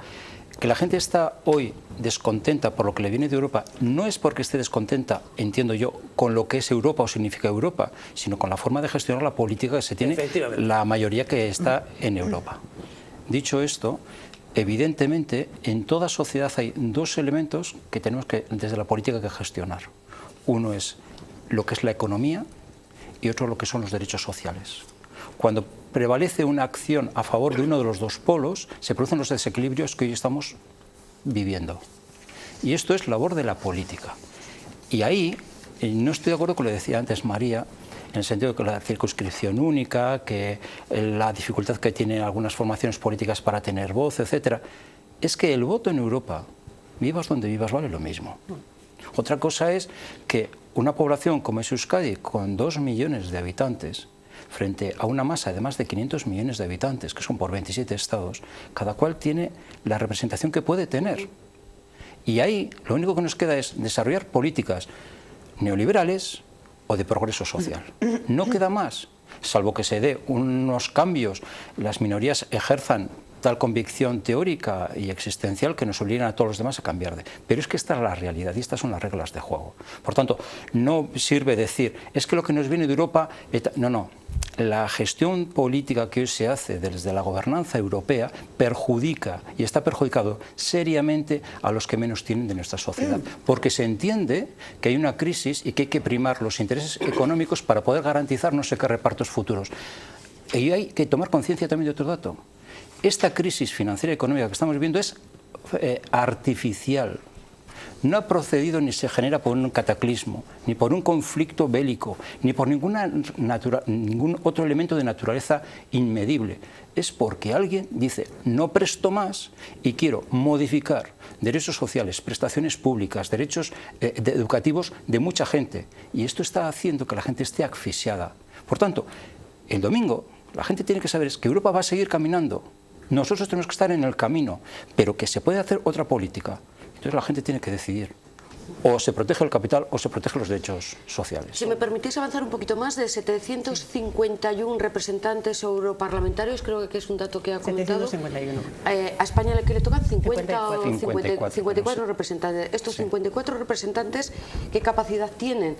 que la gente está hoy descontenta por lo que le viene de Europa no es porque esté descontenta, entiendo yo, con lo que es Europa o significa Europa, sino con la forma de gestionar la política que se tiene la mayoría que está en Europa. Dicho esto, evidentemente en toda sociedad hay dos elementos que tenemos que, desde la política, que gestionar. Uno es lo que es la economía y otro lo que son los derechos sociales. Cuando prevalece una acción a favor de uno de los dos polos, se producen los desequilibrios que hoy estamos viviendo. Y esto es labor de la política. Y ahí no estoy de acuerdo con lo que decía antes María, en el sentido de que la circunscripción única, que la dificultad que tienen algunas formaciones políticas para tener voz, etc. Es que el voto en Europa, vivas donde vivas, vale lo mismo. Otra cosa es que una población como es Euskadi, con 2 millones de habitantes, frente a una masa de más de 500 millones de habitantes, que son por 27 estados, cada cual tiene la representación que puede tener. Y ahí lo único que nos queda es desarrollar políticas neoliberales o de progreso social. No queda más, salvo que se dé unos cambios, las minorías ejerzan tal convicción teórica y existencial que nos obligan a todos los demás a cambiar de. Pero es que esta es la realidad y estas son las reglas de juego. Por tanto, no sirve decir, es que lo que nos viene de Europa... No, no. La gestión política que hoy se hace desde la gobernanza europea perjudica y está perjudicado seriamente a los que menos tienen de nuestra sociedad, porque se entiende que hay una crisis y que hay que primar los intereses económicos para poder garantizar no sé qué repartos futuros. Y hay que tomar conciencia también de otro dato. Esta crisis financiera y económica que estamos viviendo es artificial. No ha procedido ni se genera por un cataclismo, ni por un conflicto bélico, ni por ningún otro elemento de naturaleza inmedible. Es porque alguien dice, no presto más y quiero modificar derechos sociales, prestaciones públicas, derechos educativos de mucha gente. Y esto está haciendo que la gente esté asfixiada. Por tanto, el domingo la gente tiene que saber que Europa va a seguir caminando. Nosotros tenemos que estar en el camino, pero que se puede hacer otra política. Entonces la gente tiene que decidir. O se protege el capital o se protege los derechos sociales. Si me permitís avanzar un poquito más, de 751 representantes europarlamentarios, creo que es un dato que ha comentado. 751. A España le tocan 54 representantes. Estos 54 representantes, ¿qué capacidad tienen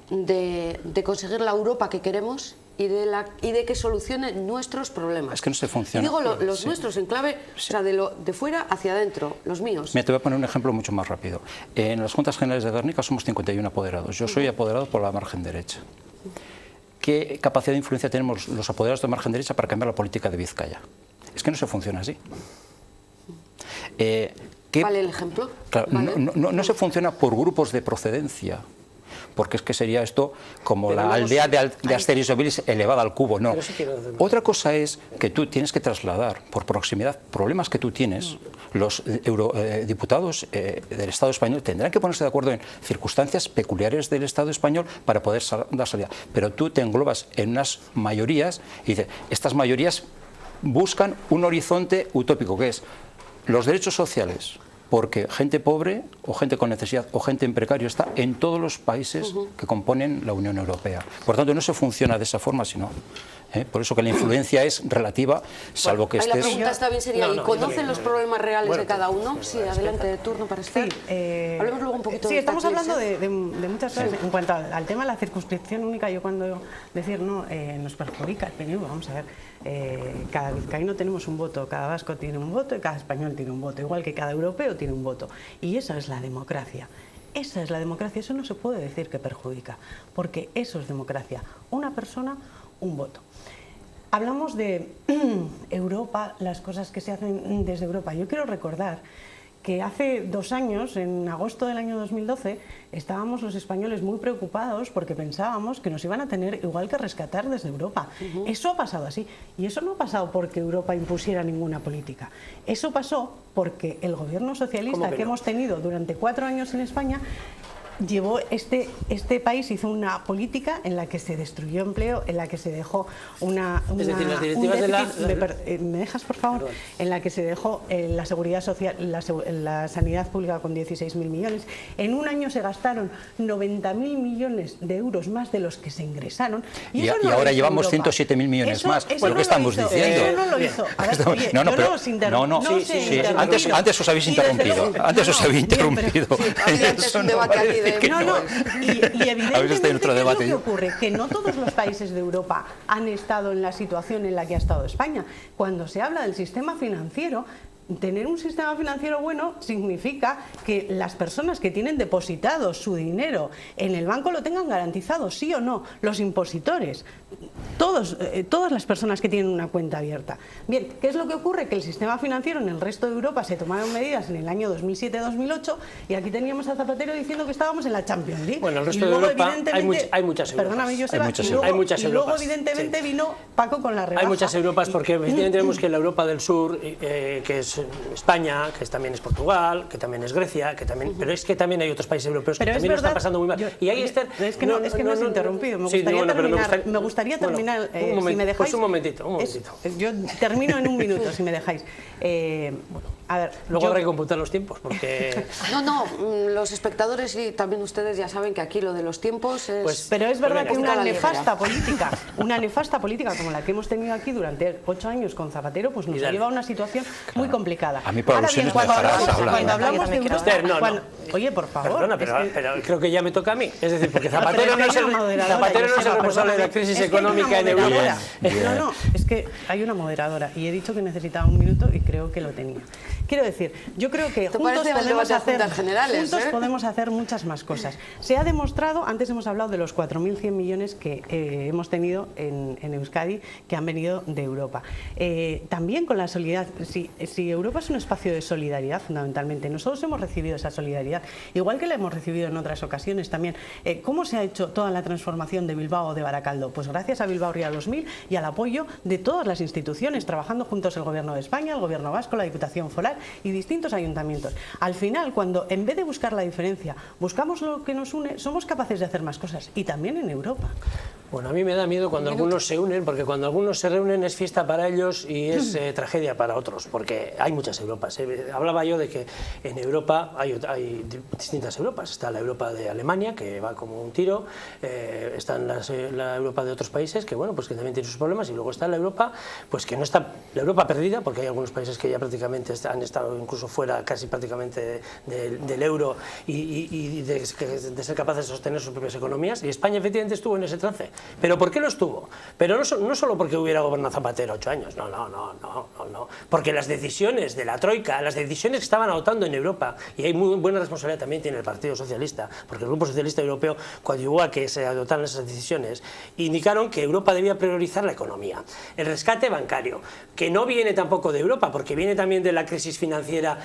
de conseguir la Europa que queremos y de que solucionen nuestros problemas? Es que no se funciona. Y digo los nuestros en clave, o sea, de fuera hacia adentro, los míos. Mira, te voy a poner un ejemplo mucho más rápido. En las Juntas Generales de Guernica somos 51 apoderados. Yo soy apoderado por la margen derecha. ¿Qué capacidad de influencia tenemos los apoderados de margen derecha para cambiar la política de Vizcaya? Es que no se funciona así. ¿Vale el ejemplo? Claro, ¿vale? No se funciona por grupos de procedencia, porque es que sería esto como la aldea de Asterix y Obelix elevada al cubo. No. Otra cosa es que tú tienes que trasladar por proximidad problemas que tú tienes. Los diputados del Estado español tendrán que ponerse de acuerdo en circunstancias peculiares del Estado español para poder dar salida. Pero tú te englobas en unas mayorías y dices, estas mayorías buscan un horizonte utópico, que es los derechos sociales, porque gente pobre o gente con necesidad o gente en precario está en todos los países que componen la Unión Europea. Por tanto, no se funciona de esa forma, sino... Por eso que la influencia es relativa, salvo que estés... La pregunta está bien sería, ¿y conocen los problemas reales Bueno, de cada uno? Sí, adelante, de turno para Esther. Hablemos luego un poquito sí, de estamos esta crisis. hablando de muchas cosas. En cuanto al tema de la circunscripción única, yo cuando decir no, nos perjudica el PNV, vamos a ver, cada vizcaíno tenemos un voto, cada vasco tiene un voto y cada español tiene un voto, igual que cada europeo tiene un voto. Y esa es la democracia. Esa es la democracia, eso no se puede decir que perjudica, porque eso es democracia. Una persona, un voto. Hablamos de Europa, las cosas que se hacen desde Europa. Yo quiero recordar que hace 2 años, en agosto del año 2012, estábamos los españoles muy preocupados porque pensábamos que nos iban a tener igual que rescatar desde Europa. Eso ha pasado así. Y eso no ha pasado porque Europa impusiera ninguna política. Eso pasó porque el gobierno socialista que hemos tenido durante 4 años en España llevó este país, hizo una política en la que se destruyó empleo, en la que se dejó es decir, las directivas de la... ¿Me dejas, por favor? Perdón. En la que se dejó la seguridad social, la sanidad pública con 16.000 millones. En un año se gastaron 90.000 millones de euros más de los que se ingresaron. Y ahora llevamos 107.000 millones más. Bueno, ¿qué estamos diciendo? Eso no lo hizo. A ver, oye, antes os habéis interrumpido. Antes os había interrumpido. Antes un debate aquí. Y evidentemente, ¿qué es lo que ocurre? Que no todos los países de Europa han estado en la situación en la que ha estado España. Cuando se habla del sistema financiero, tener un sistema financiero bueno significa que las personas que tienen depositado su dinero en el banco lo tengan garantizado, sí o no, los impositores, todas las personas que tienen una cuenta abierta. Bien, ¿qué es lo que ocurre? Que el sistema financiero en el resto de Europa se tomaron medidas en el año 2007-2008 y aquí teníamos a Zapatero diciendo que estábamos en la Champions League. Bueno, el resto de Europa hay muchas Europas. Perdóname, Joseba, y luego evidentemente vino Paco con la rebaja. Hay muchas Europas porque evidentemente tenemos que la Europa del Sur, que es España, que también es Portugal, que también es Grecia, que también, pero es que también hay otros países europeos que también lo están pasando muy mal. Y ahí Esther, es que no has interrumpido, me gustaría terminar. Un momento, si me dejáis, pues un momentito. Yo termino en un minuto, si me dejáis. A ver, luego habrá que computar los tiempos, porque... No, los espectadores y también ustedes ya saben que aquí lo de los tiempos es... pero es verdad que una nefasta política como la que hemos tenido aquí durante 8 años con Zapatero, pues nos ha llevado a una situación muy complicada. A mí por alusiones me dejarás hablar. Cuando hablamos de Europa... Oye, por favor. Perdona, pero creo que ya me toca a mí. Es decir, porque Zapatero no es el responsable de la crisis económica en Europa. No, es que hay una moderadora y he dicho que necesitaba un minuto y creo que lo tenía. Quiero decir, yo creo que juntos podemos hacer muchas más cosas. Se ha demostrado, antes hemos hablado de los 4.100 millones que hemos tenido en Euskadi, que han venido de Europa. También con la solidaridad, si Europa es un espacio de solidaridad fundamentalmente, nosotros hemos recibido esa solidaridad, igual que la hemos recibido en otras ocasiones también. ¿Cómo se ha hecho toda la transformación de Bilbao o de Baracaldo? Pues gracias a Bilbao Ría 2000 y al apoyo de todas las instituciones, trabajando juntos el Gobierno de España, el Gobierno vasco, la Diputación Foral y distintos ayuntamientos. Al final, cuando en vez de buscar la diferencia, buscamos lo que nos une, somos capaces de hacer más cosas, y también en Europa. Bueno, a mí me da miedo cuando algunos se unen, porque cuando algunos se reúnen es fiesta para ellos y es tragedia para otros, porque hay muchas Europas. Hablaba yo de que en Europa hay distintas Europas. Está la Europa de Alemania, que va como un tiro, está la Europa de otros países, que bueno, pues que también tiene sus problemas, y luego está la Europa, pues que no está, la Europa perdida, porque hay algunos países que ya prácticamente han estado incluso fuera casi prácticamente del euro y de ser capaces de sostener sus propias economías, y España efectivamente estuvo en ese trance. ¿Pero por qué lo estuvo? Pero no solo porque hubiera gobernado Zapatero 8 años, no, porque las decisiones de la Troika, las decisiones que estaban adoptando en Europa, y hay muy buena responsabilidad también tiene el Partido Socialista, porque el Grupo Socialista Europeo coadyuvó a que se adoptaran esas decisiones, indicaron que Europa debía priorizar la economía, el rescate bancario, que no viene tampoco de Europa, porque viene también de la crisis financiera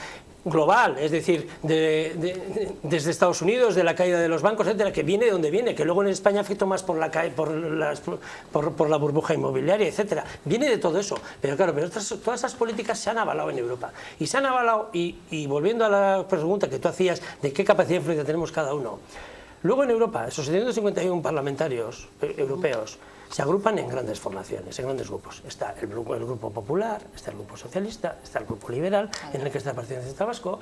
global, es decir, desde Estados Unidos, de la caída de los bancos, etcétera, que viene de donde viene, que luego en España afectó más por la burbuja inmobiliaria, etcétera. Viene de todo eso, pero claro, todas esas políticas se han avalado en Europa, y se han avalado, y volviendo a la pregunta que tú hacías de qué capacidad de influencia tenemos cada uno, luego en Europa, esos 751 parlamentarios europeos, se agrupan en grandes formaciones, en grandes grupos. Está el grupo popular, está el grupo socialista, está el grupo liberal, en el que está el Partido Nacionalista Vasco,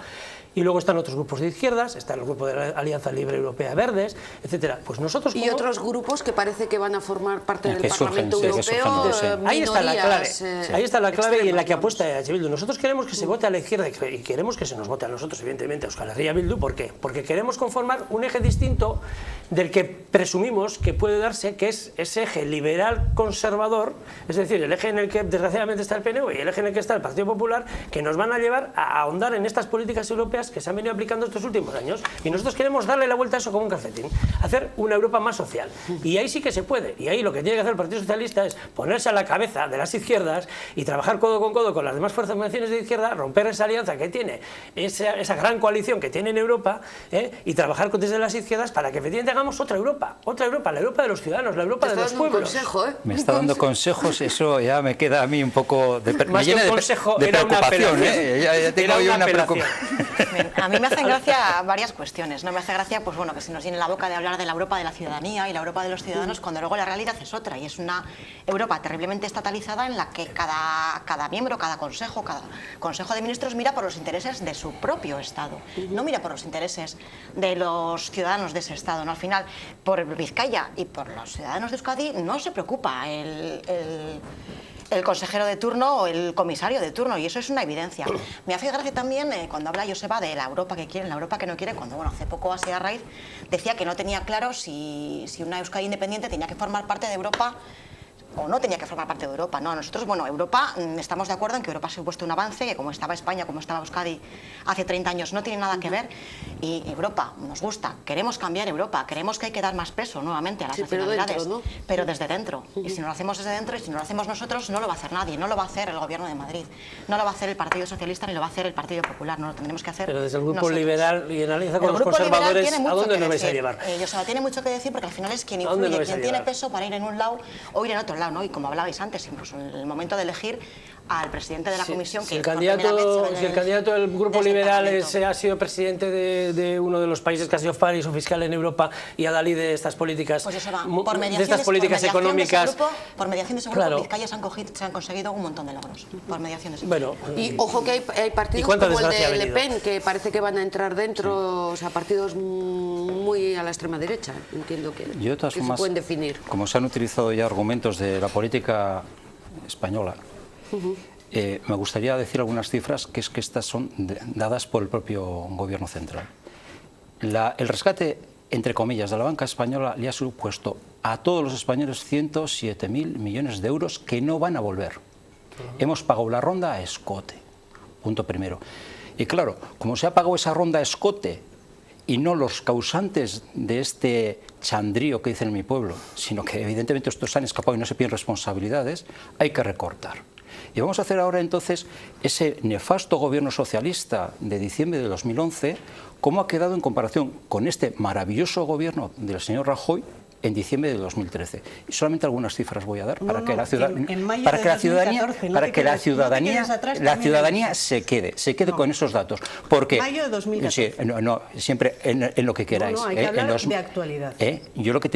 y luego están otros grupos de izquierdas, está el grupo de la Alianza Libre Europea Verdes, etcétera. Pues nosotros y otros grupos que parece que van a formar parte del Parlamento Europeo, ahí está la clave, ahí está la clave y en la que extremas, apuesta EH Bildu. Nosotros queremos que se vote a la izquierda y queremos que se nos vote a nosotros, evidentemente, a Euskal Herria Bildu. ¿Por qué? Porque queremos conformar un eje distinto del que presumimos que puede darse, que es ese eje liberal conservador, es decir, el eje en el que desgraciadamente está el PNV y el eje en el que está el Partido Popular, que nos van a llevar a ahondar en estas políticas europeas que se han venido aplicando estos últimos años, y nosotros queremos darle la vuelta a eso como un calcetín, hacer una Europa más social, y ahí sí que se puede, y ahí lo que tiene que hacer el Partido Socialista es ponerse a la cabeza de las izquierdas y trabajar codo con las demás formaciones de izquierda, romper esa alianza que tiene, esa gran coalición que tiene en Europa, y trabajar desde las izquierdas para que efectivamente hagamos otra Europa, la Europa de los ciudadanos, la Europa de los pueblos. Consejo, ¿eh? Me está dando consejos, eso ya me queda a mí un poco de Más que un consejo, era una preocupación, apelación. Ya tengo yo una preocupación. A mí me hacen gracia varias cuestiones. No me hace gracia, pues bueno, que se nos llene la boca de hablar de la Europa de la ciudadanía y la Europa de los ciudadanos, cuando luego la realidad es otra, y es una Europa terriblemente estatalizada en la que cada miembro, cada consejo de ministros mira por los intereses de su propio Estado, no mira por los intereses de los ciudadanos de ese Estado. ¿No? Al final, por Vizcaya y por los ciudadanos de Euskadi no se preocupa el consejero de turno o el comisario de turno, y eso es una evidencia. Me hace gracia también cuando habla Joseba de la Europa que quiere, la Europa que no quiere, cuando bueno, hace poco Asia Raiz decía que no tenía claro si una Euskadi independiente tenía que formar parte de Europa o no tenía que formar parte de Europa. No, nosotros, bueno, Europa, estamos de acuerdo en que Europa ha supuesto un avance, que como estaba España, como estaba Euskadi hace 30 años, no tiene nada que ver, y Europa nos gusta, queremos cambiar Europa, creemos que hay que dar más peso nuevamente a las nacionalidades, pero desde dentro. Y si no lo hacemos desde dentro, y si no lo hacemos nosotros, no lo va a hacer nadie, no lo va a hacer el Gobierno de Madrid, no lo va a hacer el Partido Socialista, ni lo va a hacer el Partido Popular, no lo tendremos que hacer. Pero desde el Grupo nosotros. Liberal y en alianza con los conservadores, ¿a dónde nos vais a llevar? Joseba, tiene mucho que decir, porque al final es quien influye, quien tiene peso para ir en un lado o ir en otro lado, ¿no? Y como hablabais antes, incluso en el momento de elegir al presidente de la comisión, si el candidato del Grupo Liberal ha sido presidente de uno de los países que ha sido paraíso fiscal en Europa y adalid de estas políticas, pues eso va, de estas políticas económicas, por mediación de ese grupo, claro. Vizcaya se han conseguido un montón de logros por mediación de ese grupo. Bueno, y ojo que hay partidos como el de Le Pen que parece que van a entrar dentro, o sea, partidos muy a la extrema derecha, entiendo que se pueden definir. Como se han utilizado ya argumentos de la política española, me gustaría decir algunas cifras, que es que estas son dadas por el propio gobierno central. El rescate, entre comillas, de la banca española le ha supuesto a todos los españoles 107.000 millones de euros que no van a volver. Hemos pagado la ronda a escote, punto primero. Y claro, como se ha pagado esa ronda a escote y no los causantes de este chandrío que dicen en mi pueblo, sino que evidentemente estos han escapado y no se piden responsabilidades, hay que recortar. Y vamos a hacer ahora entonces ese nefasto gobierno socialista de diciembre de 2011, cómo ha quedado en comparación con este maravilloso gobierno del señor Rajoy en diciembre de 2013. Y solamente algunas cifras voy a dar para que la ciudadanía se quede con esos datos. Porque mayo de 2014. Sí, siempre en lo que queráis. Hay que hablar de actualidad. Yo lo que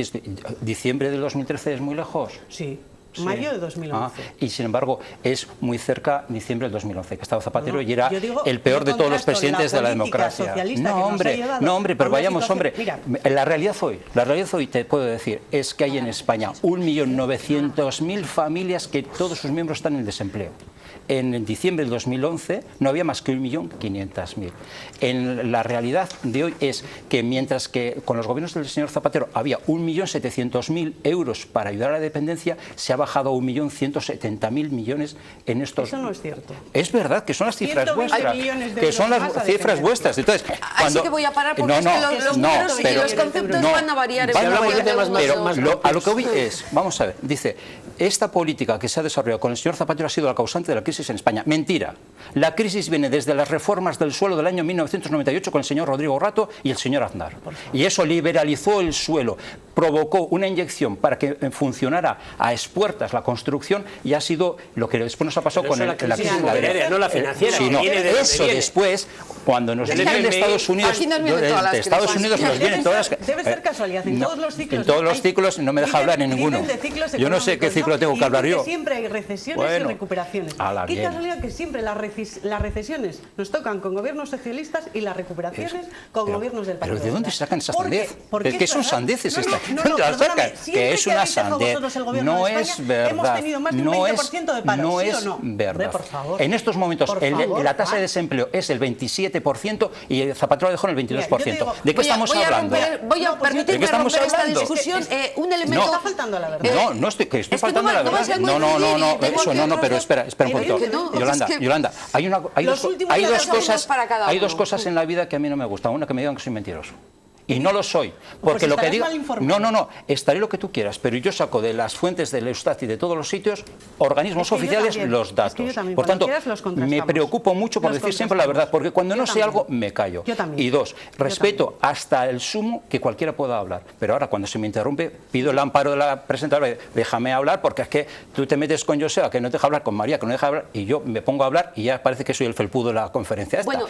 diciembre de 2013 es muy lejos. Sí. Mayo de 2011. Y sin embargo es muy cerca diciembre del 2011, que estaba Zapatero y era el peor de todos los presidentes de la democracia. No, hombre, pero vayamos, hombre. Mira, la realidad hoy te puedo decir es que hay en España 1.900.000 familias que todos sus miembros están en desempleo. En diciembre del 2011 no había más que 1.500.000. En la realidad de hoy es que mientras que con los gobiernos del señor Zapatero había 1.700.000 euros para ayudar a la dependencia, se ha bajado a 1.170.000 millones en estos... Eso no es cierto. Es verdad que son las cifras vuestras. Que son las cifras vuestras. Entonces, así que voy a parar porque es que los números y los conceptos van a variar. Pero a lo que voy es, vamos a ver, dice, esta política que se ha desarrollado con el señor Zapatero ha sido la causante de la la crisis en España. Mentira. La crisis viene desde las reformas del suelo del año 1998 con el señor Rodrigo Rato y el señor Aznar. Y eso liberalizó el suelo, provocó una inyección para que funcionara a expuertas la construcción y ha sido lo que después nos ha pasado con la crisis inmobiliaria, no la financiera. Sí, no, eso después, cuando nos vienen de Estados Unidos, de Estados Unidos nos vienen todas las... Debe ser casualidad, en todos los ciclos. En todos los ciclos no me deja hablar en ninguno. Yo no sé qué ciclo tengo que hablar yo. Siempre hay recesiones y recuperaciones. Qué casualidad que siempre las recesiones nos tocan con gobiernos socialistas y las recuperaciones con gobiernos del Partido Popular. ¿Pero de dónde sacan esa sandez? Es que son sandeces estas. ¿Dónde las sacan? Que es una sandez. No es verdad. No es verdad. En estos momentos la tasa de desempleo es el 27% y Zapatero dejó en el 22%. ¿De qué estamos hablando? Voy a permitirme romper esta discusión. Un elemento... Está faltando a la verdad. No, estoy faltando a la verdad. No, pero espera un poquito. Yolanda, hay dos cosas en la vida que a mí no me gustan. Una, que me digan que soy mentiroso. Y no lo soy, porque lo que digo... No, estaré lo que tú quieras, pero yo saco de las fuentes del Eustat y de todos los sitios, organismos oficiales, los datos. Por tanto, me preocupo mucho por decir siempre la verdad, porque cuando no sé algo, me callo. Y dos, respeto hasta el sumo que cualquiera pueda hablar, pero ahora cuando se me interrumpe, pido el amparo de la presentadora, déjame hablar, porque es que tú te metes con Joseba, que no te deja hablar, con María, que no deja hablar, y yo me pongo a hablar y ya parece que soy el felpudo de la conferencia esta. Bueno,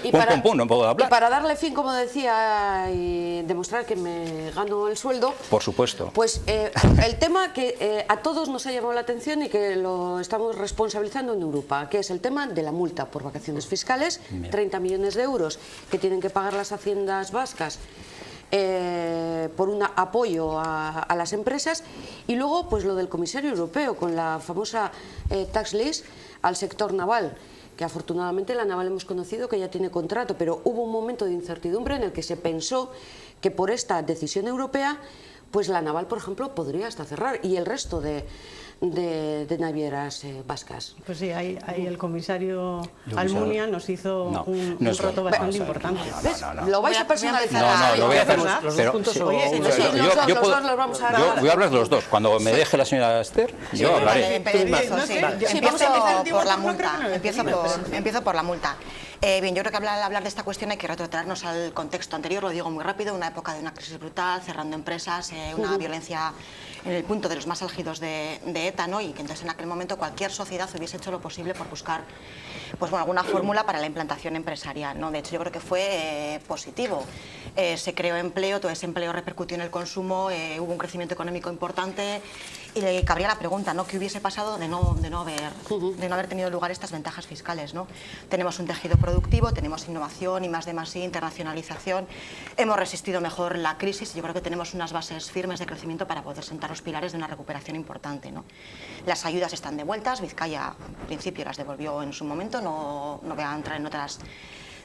no puedo hablar. Y para darle fin, como decía, y demostrar que me gano el sueldo. Por supuesto. Pues el tema que a todos nos ha llamado la atención y que lo estamos responsabilizando en Europa, que es el tema de la multa por vacaciones fiscales, 30 millones de euros que tienen que pagar las haciendas vascas por un apoyo a las empresas, y luego pues lo del comisario europeo con la famosa tax list al sector naval, que afortunadamente la naval hemos conocido que ya tiene contrato, pero hubo un momento de incertidumbre en el que se pensó que por esta decisión europea pues la naval, por ejemplo, podría hasta cerrar, y el resto de navieras vascas. Pues sí, ahí el comisario Almunia nos hizo un roto bastante importante. Lo vais a personalizar. No, lo voy a hacer. Los dos puntos los vamos a dar. Yo voy a hablar de los dos. Cuando me deje la señora Esther, yo hablaré. Empiezo por la multa. Empiezo por la multa. Bien, yo creo que al hablar de esta cuestión hay que retrotraernos al contexto anterior, lo digo muy rápido, una época de una crisis brutal, cerrando empresas, una violencia en el punto de los más álgidos de ETA, ¿no? Y que entonces en aquel momento cualquier sociedad hubiese hecho lo posible por buscar pues, bueno, alguna fórmula para la implantación empresarial, ¿no? De hecho, yo creo que fue positivo. Se creó empleo, todo ese empleo repercutió en el consumo, hubo un crecimiento económico importante, y le cabría la pregunta, ¿no? ¿Qué hubiese pasado de no haber tenido lugar estas ventajas fiscales, ¿no? Tenemos un tejido productivo, tenemos innovación, I+D+I, internacionalización, hemos resistido mejor la crisis y yo creo que tenemos unas bases firmes de crecimiento para poder sentar los pilares de una recuperación importante, ¿no? Las ayudas están devueltas, Vizcaya en principio las devolvió en su momento, no voy a entrar en otras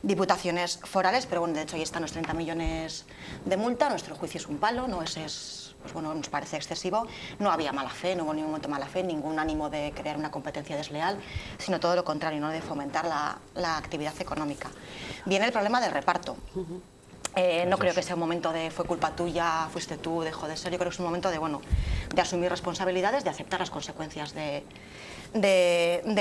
diputaciones forales, pero bueno, de hecho ahí están los 30 millones de multa, a nuestro juicio es un palo, ¿no? Pues bueno, nos parece excesivo, no había mala fe, no hubo ningún momento de mala fe, ningún ánimo de crear una competencia desleal, sino todo lo contrario, ¿no? De fomentar la actividad económica. Viene el problema del reparto. No creo que sea un momento de fue culpa tuya, fuiste tú, dejó de ser. Yo creo que es un momento de asumir responsabilidades, de aceptar las consecuencias de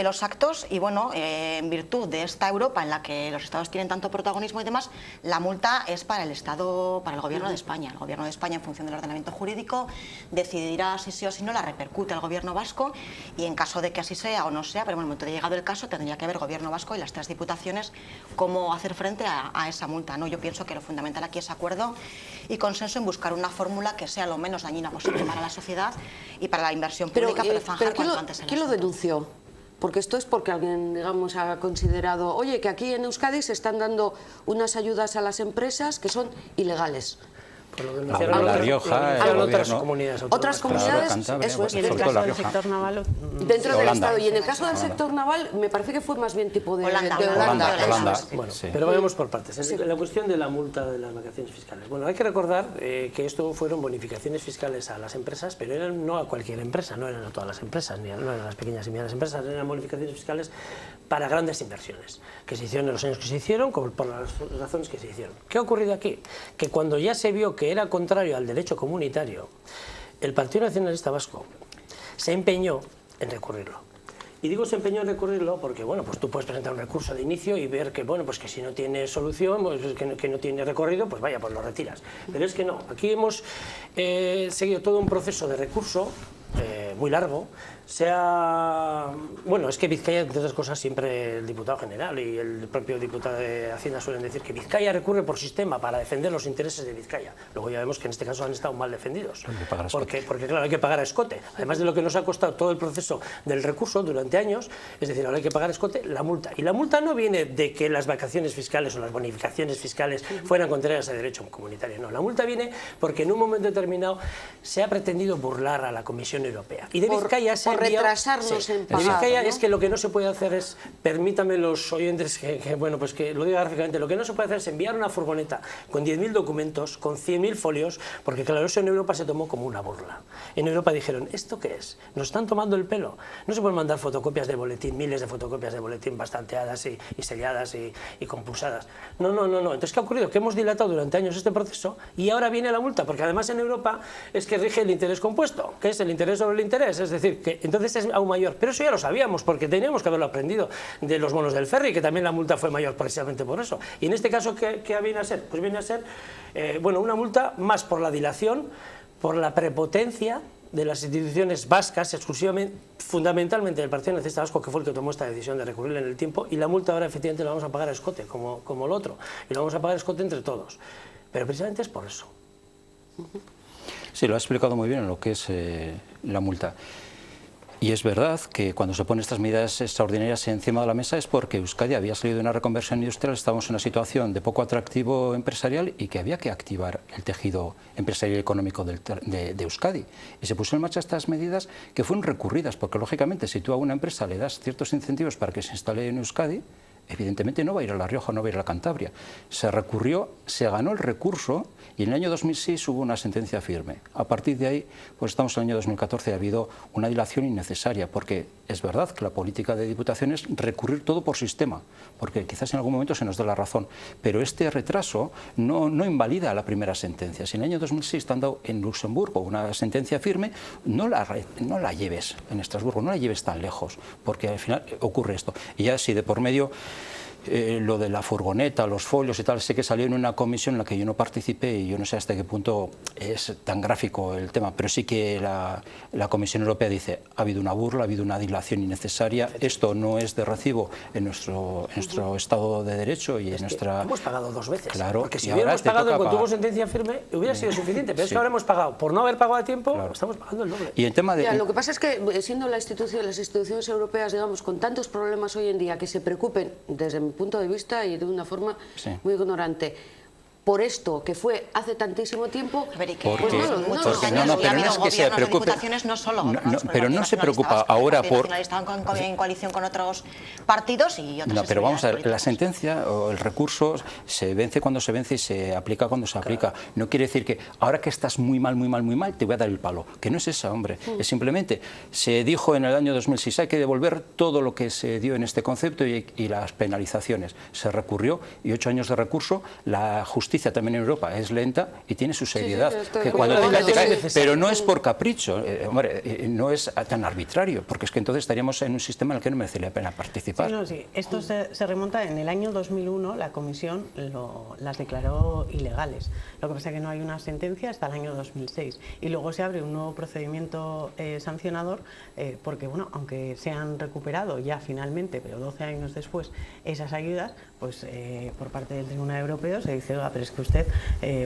los actos y bueno, en virtud de esta Europa en la que los estados tienen tanto protagonismo y demás, la multa es para el Estado, para el Gobierno de España. El Gobierno de España, en función del ordenamiento jurídico, decidirá si sí o si no, la repercute al Gobierno vasco y en caso de que así sea o no sea, pero en el momento de llegado el caso tendría que ver Gobierno vasco y las 3 diputaciones cómo hacer frente a esa multa, ¿no? Yo pienso que lo fundamental aquí es acuerdo y consenso en buscar una fórmula que sea lo menos dañina posible para la sociedad y para la inversión pública, pero zanjar cuanto antes el ¿quién lo denunció? Porque esto es porque alguien, digamos, ha considerado, oye, que aquí en Euskadi se están dando unas ayudas a las empresas que son ilegales. La Rioja, otras comunidades autónomas. Otras comunidades, eso es. Y en el caso del sector naval... Dentro del Estado. Y en el caso del sector naval, me parece que fue más bien tipo de Holanda. Bueno, pero vayamos por partes. La cuestión de la multa de las vacaciones fiscales. Bueno, hay que recordar que esto fueron bonificaciones fiscales a las empresas, pero eran no a cualquier empresa, no eran a todas las empresas, no eran a las pequeñas y medianas empresas, eran bonificaciones fiscales para grandes inversiones, que se hicieron en los años que se hicieron, como por las razones que se hicieron. ¿Qué ha ocurrido aquí? Que cuando ya se vio que era contrario al derecho comunitario, el Partido Nacionalista Vasco se empeñó en recurrirlo. Y digo se empeñó en recurrirlo porque, bueno, pues tú puedes presentar un recurso de inicio y ver que, bueno, pues que si no tiene solución, pues que no tiene recorrido, pues vaya, pues lo retiras. Pero es que no, aquí hemos seguido todo un proceso de recurso muy largo. Bueno, es que Vizcaya, entre otras cosas, siempre el diputado general y el propio diputado de Hacienda suelen decir que Vizcaya recurre por sistema para defender los intereses de Vizcaya. Luego ya vemos que en este caso han estado mal defendidos, porque claro, hay que pagar a escote, además de lo que nos ha costado todo el proceso del recurso durante años, es decir, ahora hay que pagar a escote la multa. Y la multa no viene de que las vacaciones fiscales o las bonificaciones fiscales fueran contrarias a derecho comunitario, no, la multa viene porque en un momento determinado se ha pretendido burlar a la Comisión Europea. Y de Vizcaya se ha retrasarnos en pagar, de Vizcaya, ¿no? Es que lo que no se puede hacer es, permítanme los oyentes bueno, pues que lo diga gráficamente, lo que no se puede hacer es enviar una furgoneta con 10.000 documentos, con 100.000 folios, porque claro, eso en Europa se tomó como una burla. En Europa dijeron, ¿esto qué es? Nos están tomando el pelo. No se pueden mandar fotocopias de boletín, miles de fotocopias de boletín bastanteadas y selladas y compulsadas. No. Entonces, ¿qué ha ocurrido? Que hemos dilatado durante años este proceso y ahora viene la multa, porque además en Europa es que rige el interés compuesto, que es el interés sobre el interés, es decir, que entonces es aún mayor. Pero eso ya lo sabíamos, porque teníamos que haberlo aprendido de los bonos del ferry, que también la multa fue mayor precisamente por eso. Y en este caso, ¿qué viene a ser? Pues viene a ser, bueno, una multa más por la dilación, por la prepotencia de las instituciones vascas, exclusivamente, fundamentalmente del Partido Nacionalista Vasco, que fue el que tomó esta decisión de recurrir en el tiempo, y la multa ahora efectivamente la vamos a pagar a escote, como lo otro, y lo vamos a pagar a escote entre todos. Pero precisamente es por eso. Sí, lo ha explicado muy bien en lo que es la multa. Y es verdad que cuando se ponen estas medidas extraordinarias encima de la mesa es porque Euskadi había salido de una reconversión industrial, estábamos en una situación de poco atractivo empresarial y que había que activar el tejido empresarial y económico de Euskadi. Y se pusieron en marcha estas medidas que fueron recurridas, porque lógicamente si tú a una empresa le das ciertos incentivos para que se instale en Euskadi, evidentemente no va a ir a La Rioja, no va a ir a Cantabria. Se recurrió, se ganó el recurso y en el año 2006 hubo una sentencia firme. A partir de ahí, pues estamos en el año 2014 y ha habido una dilación innecesaria, porque es verdad que la política de Diputación es recurrir todo por sistema, porque quizás en algún momento se nos dé la razón, pero este retraso no invalida la primera sentencia. Si en el año 2006 te han dado en Luxemburgo una sentencia firme, no la lleves en Estrasburgo, no la lleves tan lejos, porque al final ocurre esto. Y ya si de por medio lo de la furgoneta, los folios y tal, sé que salió en una comisión en la que yo no participé y yo no sé hasta qué punto es tan gráfico el tema, pero sí que la Comisión Europea dice, ha habido una burla, ha habido una dilación innecesaria, esto no es de recibo en nuestro Estado de Derecho y en nuestra... Hemos pagado dos veces, claro, porque si hubiéramos pagado en cuanto hubo sentencia firme, hubiera sido suficiente, pero es que ahora hemos pagado, por no haber pagado a tiempo, claro, estamos pagando el doble. Y el tema de... Ya, lo que pasa es que siendo las instituciones europeas, digamos, con tantos problemas hoy en día, que se preocupen desde mi punto de vista y de una forma muy ignorante por esto que fue hace tantísimo tiempo, pero no es que se preocupe, pero no se preocupa ahora por... Están en coalición con otros partidos y otras... No, pero vamos a ver, la sentencia o el recurso se vence cuando se vence y se aplica cuando se aplica. No quiere decir que ahora que estás muy mal, te voy a dar el palo. Que no es esa, hombre. Es simplemente, se dijo en el año 2006, hay que devolver todo lo que se dio en este concepto y las penalizaciones. Se recurrió y 8 años de recurso, la justicia también en Europa es lenta y tiene su seriedad, que cuando te cae, pero no es por capricho, hombre, no es tan arbitrario, porque es que entonces estaríamos en un sistema en el que no merecería la pena participar. Sí. Esto se remonta en el año 2001, la Comisión las declaró ilegales. Lo que pasa es que no hay una sentencia hasta el año 2006 y luego se abre un nuevo procedimiento sancionador porque, bueno, aunque se han recuperado ya finalmente, pero 12 años después, esas ayudas, pues por parte del Tribunal Europeo se dice, pero es que usted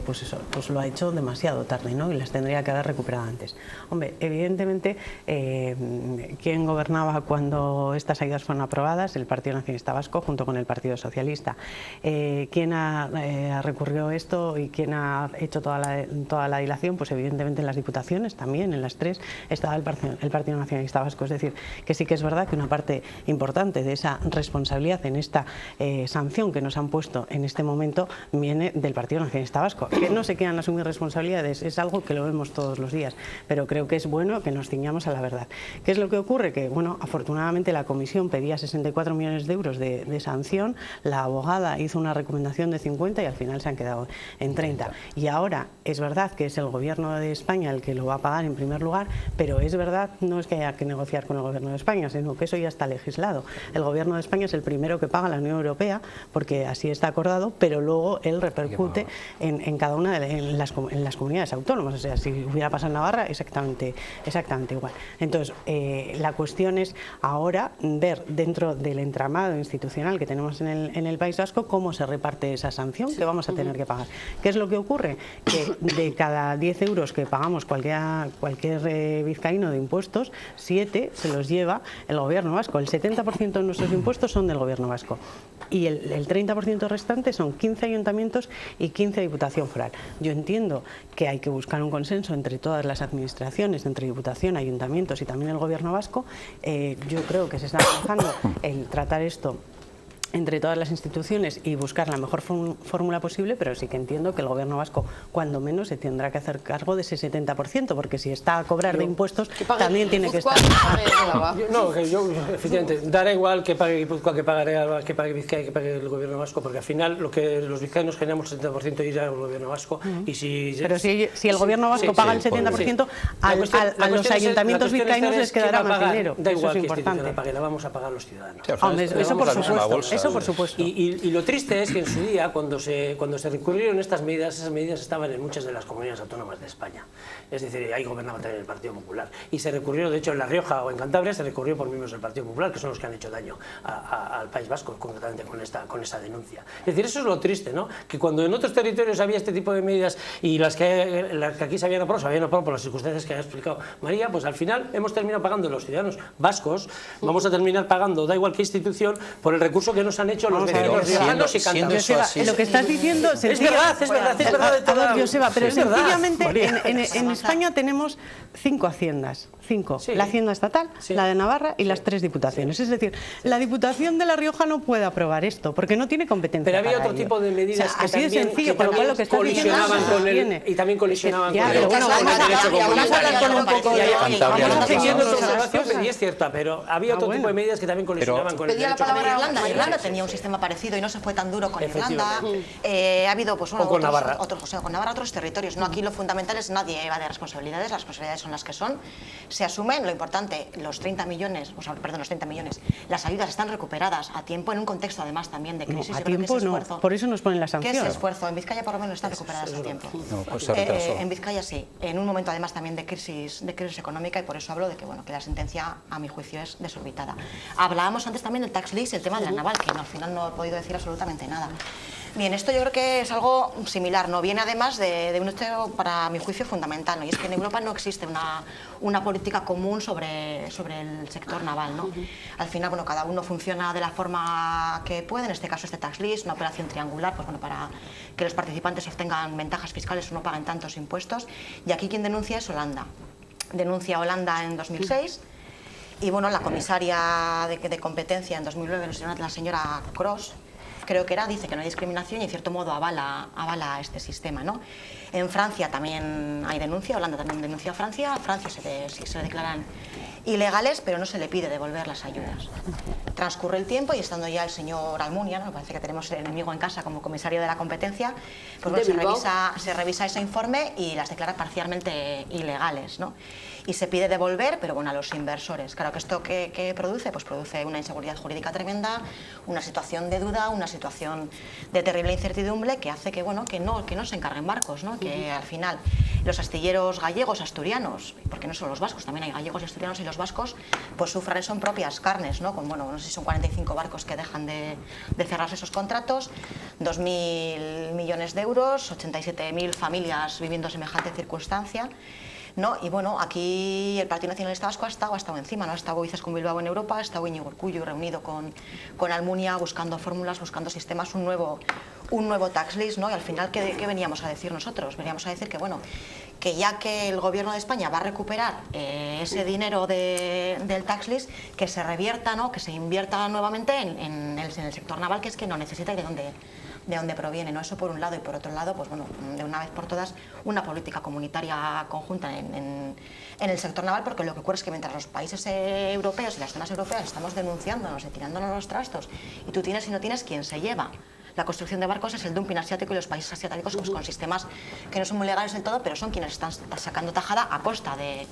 pues lo ha hecho demasiado tarde, ¿no? Y las tendría que haber recuperado antes. Hombre, evidentemente, ¿quién gobernaba cuando estas ayudas fueron aprobadas? El Partido Nacionalista Vasco junto con el Partido Socialista. ¿Quién ha recurrido esto y quién ha hecho toda la dilación? Pues evidentemente en las diputaciones también, en las tres, estaba el Partido Nacionalista Vasco. Es decir, que sí que es verdad que una parte importante de esa responsabilidad en esta sanción que nos han puesto en este momento viene del del Partido Nacionalista Vasco. Que no se quieran asumir responsabilidades es algo que lo vemos todos los días, pero creo que es bueno que nos ciñamos a la verdad. ¿Qué es lo que ocurre? Que, bueno, afortunadamente la Comisión pedía 64 millones de euros de sanción, la abogada hizo una recomendación de 50 y al final se han quedado en 30. Y ahora es verdad que es el Gobierno de España el que lo va a pagar en primer lugar, pero es verdad, no es que haya que negociar con el Gobierno de España, sino que eso ya está legislado. El Gobierno de España es el primero que paga a la Unión Europea, porque así está acordado, pero luego él repercute en cada una de las comunidades autónomas. O sea, si hubiera pasado en Navarra, exactamente igual. Entonces, la cuestión es ahora ver dentro del entramado institucional que tenemos en el País Vasco cómo se reparte esa sanción que vamos a tener que pagar. ¿Qué es lo que ocurre? Que de cada 10 euros que pagamos cualquier vizcaíno de impuestos, 7 se los lleva el Gobierno vasco. El 70% de nuestros impuestos son del Gobierno vasco y el 30% restante son 15 ayuntamientos y 15 Diputación Foral. Yo entiendo que hay que buscar un consenso entre todas las administraciones, entre Diputación, ayuntamientos y también el Gobierno vasco. Yo creo que se está trabajando en tratar esto entre todas las instituciones y buscar la mejor fórmula posible, pero sí que entiendo que el Gobierno vasco, cuando menos, se tendrá que hacer cargo de ese 70%, porque si está a cobrar de impuestos, también tiene que estar. Efectivamente, dará igual que pague Guipúzcoa, que pague Vizcaya, que pague el Gobierno vasco, porque al final lo que los vizcaínos generamos el 70% irá al Gobierno vasco. Pero si el Gobierno vasco paga el 70%, a los ayuntamientos vizcaínos les quedará más dinero. Da igual que qué institución pague, la vamos a pagar los ciudadanos. Eso por supuesto. Eso por supuesto. Y lo triste es que en su día, cuando se recurrieron estas medidas, esas medidas estaban en muchas de las comunidades autónomas de España. Es decir, ahí gobernaba también el Partido Popular. Y se recurrió, de hecho, en La Rioja o en Cantabria, se recurrió por miembros del Partido Popular, que son los que han hecho daño al País Vasco, concretamente con esta denuncia. Es decir, eso es lo triste, ¿no? Que cuando en otros territorios había este tipo de medidas y las que aquí se habían aprobado por las circunstancias que ha explicado María, pues al final hemos terminado pagando los ciudadanos vascos, vamos a terminar pagando, da igual qué institución, por el recurso que nos han hecho los vecinos riojanos y cantabrios. Lo que estás diciendo es verdad. Joseba, pero sencillamente en España tenemos 5 haciendas. 5. La Hacienda Estatal, la de Navarra y las 3 diputaciones. Es decir, la Diputación de La Rioja no puede aprobar esto porque no tiene competencia. Pero había para otro ello. tipo de medidas que así también, de sencillo, con lo cual lo que estás diciendo y también colisionaban con el derecho comunitario. Y es cierta, pero había otro tipo de medidas que también colisionaban con el derecho comunitario. Irlanda tenía un sistema parecido y no se fue tan duro con Irlanda. Ha habido con Navarra. Otros territorios. No, aquí lo fundamental es nadie evade responsabilidades, las responsabilidades son las que son. Se asumen, lo importante, los 30 millones, las ayudas están recuperadas a tiempo en un contexto además también de crisis. No, a tiempo no, por eso nos ponen la sanción. ¿Qué es esfuerzo? En Vizcaya por lo menos están recuperadas a tiempo. En Vizcaya sí, en un momento además también de crisis económica y por eso hablo de que, bueno, que la sentencia a mi juicio es desorbitada. Hablábamos antes también del tax lease, el tema de la naval, que al final no he podido decir absolutamente nada. Bien, esto yo creo que es algo similar, ¿no? Viene además de un hecho, para mi juicio, fundamental, ¿no? Y es que en Europa no existe una política común sobre el sector naval, ¿no? Al final, bueno, cada uno funciona de la forma que puede, en este caso este tax lease, una operación triangular, pues bueno, para que los participantes obtengan ventajas fiscales o no paguen tantos impuestos. Y aquí quien denuncia es Holanda. Denuncia a Holanda en 2006 y, bueno, la comisaria de competencia en 2009, la señora Cross, creo que dice que no hay discriminación y en cierto modo avala este sistema, ¿no? En Francia también hay denuncia, Holanda también denuncia a Francia se le declaran ilegales, pero no se le pide devolver las ayudas. Transcurre el tiempo y estando ya el señor Almunia, ¿no? Parece que tenemos el enemigo en casa como comisario de la competencia, pues bueno, se revisa ese informe y las declara parcialmente ilegales, ¿no? Y se pide devolver, pero bueno, a los inversores. Claro que esto ¿qué produce? Pues produce una inseguridad jurídica tremenda, una situación de duda, una situación de terrible incertidumbre que hace que, bueno, que no se encarguen barcos, ¿no? Que al final los astilleros gallegos, asturianos, porque no son los vascos, también hay gallegos y asturianos, y los vascos pues sufran eso en propias carnes, ¿no? Con, bueno, no sé si son 45 barcos que dejan de cerrarse esos contratos, 2.000 millones de euros, 87.000 familias viviendo semejante circunstancia, ¿no? Y bueno, aquí el Partido Nacionalista Vasco ha estado encima, ¿no? Ha estado Izaskun Bilbao en Europa, ha estado Íñigo Urkullu reunido con Almunia buscando fórmulas, buscando sistemas, un nuevo tax list, ¿no? Y al final, ¿qué veníamos a decir nosotros? Veníamos a decir que, bueno, que ya que el Gobierno de España va a recuperar ese dinero del tax list, que se revierta, ¿no? Que se invierta nuevamente en el sector naval, que es que no necesita y de de dónde proviene, ¿no? Eso por un lado, y por otro lado, pues bueno, de una vez por todas, una política comunitaria conjunta en el sector naval, porque lo que ocurre es que mientras los países europeos y las zonas europeas estamos denunciándonos y tirándonos los trastos, y tú tienes y no tienes, ¿quién se lleva la construcción de barcos? Es el dumping asiático y los países asiáticos, pues, con sistemas que no son muy legales del todo, pero son quienes están sacando tajada a costa de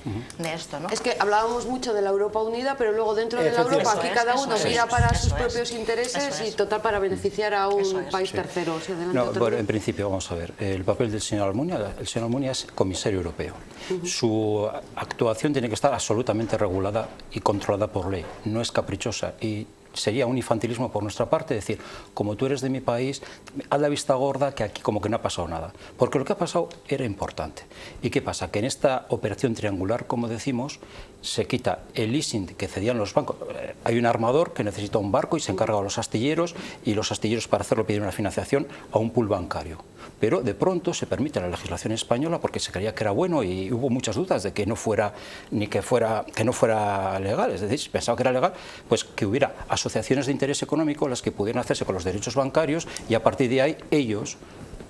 esto, ¿no? Es que hablábamos mucho de la Europa unida, pero luego dentro de la Europa aquí cada uno mira para sus propios intereses y total para beneficiar a un país tercero. O sea, no, bueno, en principio, vamos a ver, el papel del señor Almunia, el señor Almunia es comisario europeo. Su actuación tiene que estar absolutamente regulada y controlada por ley, no es caprichosa, y sería un infantilismo por nuestra parte decir, como tú eres de mi país, haz la vista gorda que aquí como que no ha pasado nada. Porque lo que ha pasado era importante. ¿Y qué pasa? Que en esta operación triangular, como decimos, se quita el leasing que cedían los bancos. Hay un armador que necesita un barco y se encarga a los astilleros, y los astilleros para hacerlo piden una financiación a un pool bancario. Pero de pronto se permite la legislación española porque se creía que era bueno y hubo muchas dudas de que no fuera legal. Es decir, si pensaba que era legal, pues que hubiera asociaciones de interés económico las que pudieran hacerse con los derechos bancarios, y a partir de ahí ellos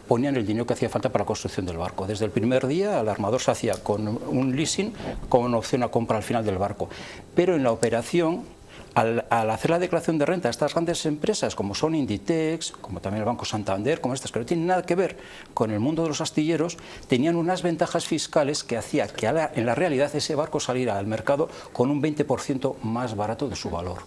ponían el dinero que hacía falta para la construcción del barco. Desde el primer día el armador se hacía con un leasing con opción a compra al final del barco. Pero en la operación, al hacer la declaración de renta, estas grandes empresas como son Inditex, como también el Banco Santander, como estas que no tienen nada que ver con el mundo de los astilleros, tenían unas ventajas fiscales que hacía que en la realidad ese barco saliera al mercado con un 20% más barato de su valor.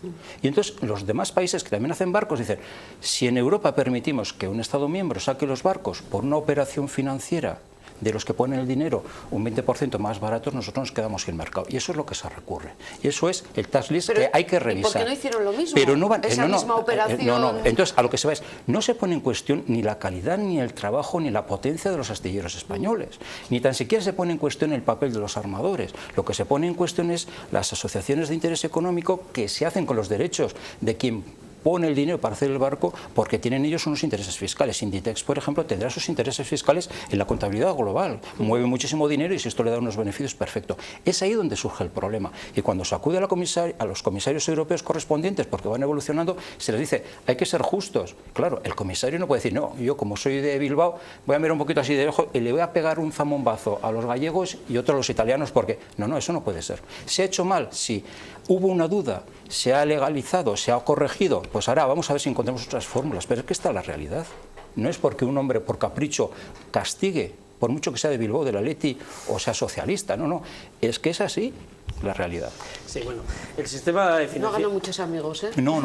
Y entonces los demás países que también hacen barcos dicen, si en Europa permitimos que un Estado miembro saque los barcos por una operación financiera de los que ponen el dinero un 20% más baratos, nosotros nos quedamos sin mercado. Y eso es lo que se recurre. Y eso es el tax list que hay que revisar. ¿Y por qué no hicieron lo mismo? Pero no van, esa misma operación. Entonces, a lo que se va es, no se pone en cuestión ni la calidad, ni el trabajo, ni la potencia de los astilleros españoles. Ni tan siquiera se pone en cuestión el papel de los armadores. Lo que se pone en cuestión es las asociaciones de interés económico que se hacen con los derechos de quien pone el dinero para hacer el barco, porque tienen ellos unos intereses fiscales. Inditex, por ejemplo, tendrá sus intereses fiscales en la contabilidad global. Mueve muchísimo dinero y si esto le da unos beneficios, perfecto. Es ahí donde surge el problema. Y cuando se acude a los comisarios europeos correspondientes, porque van evolucionando, se les dice, hay que ser justos. Claro, el comisario no puede decir, no, yo como soy de Bilbao, voy a mirar un poquito así de ojo y le voy a pegar un zamombazo a los gallegos y otro a los italianos, porque no, eso no puede ser. ¿Se ha hecho mal? Sí. ¿Hubo una duda? ¿Se ha legalizado? ¿Se ha corregido? Pues ahora vamos a ver si encontramos otras fórmulas, pero es que está la realidad. No es porque un hombre por capricho castigue, por mucho que sea de Bilbao, del Atleti, o sea socialista, no, es que es así la realidad. Sí, bueno, el sistema de financiación... No gana muchos amigos, ¿eh? No.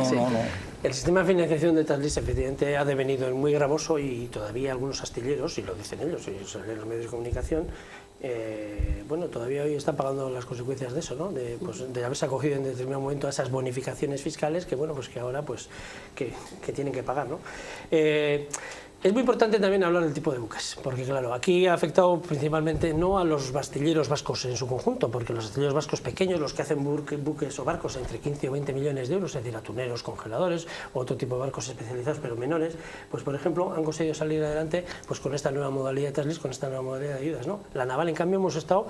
El sistema de financiación de Taslis efectivamente ha devenido muy gravoso, y todavía algunos astilleros, y lo dicen ellos, y eso en los medios de comunicación, bueno, todavía hoy están pagando las consecuencias de eso, ¿no? De haberse acogido en determinado momento a esas bonificaciones fiscales que, bueno, pues que ahora pues que tienen que pagar, ¿no? Es muy importante también hablar del tipo de buques, porque claro, aquí ha afectado principalmente no a los astilleros vascos en su conjunto, porque los astilleros vascos pequeños, los que hacen buques o barcos entre 15 o 20 millones de euros, es decir, atuneros, congeladores, o otro tipo de barcos especializados pero menores, pues por ejemplo han conseguido salir adelante pues con esta nueva modalidad de Taslis, con esta nueva modalidad de ayudas, ¿no? La naval, en cambio, hemos estado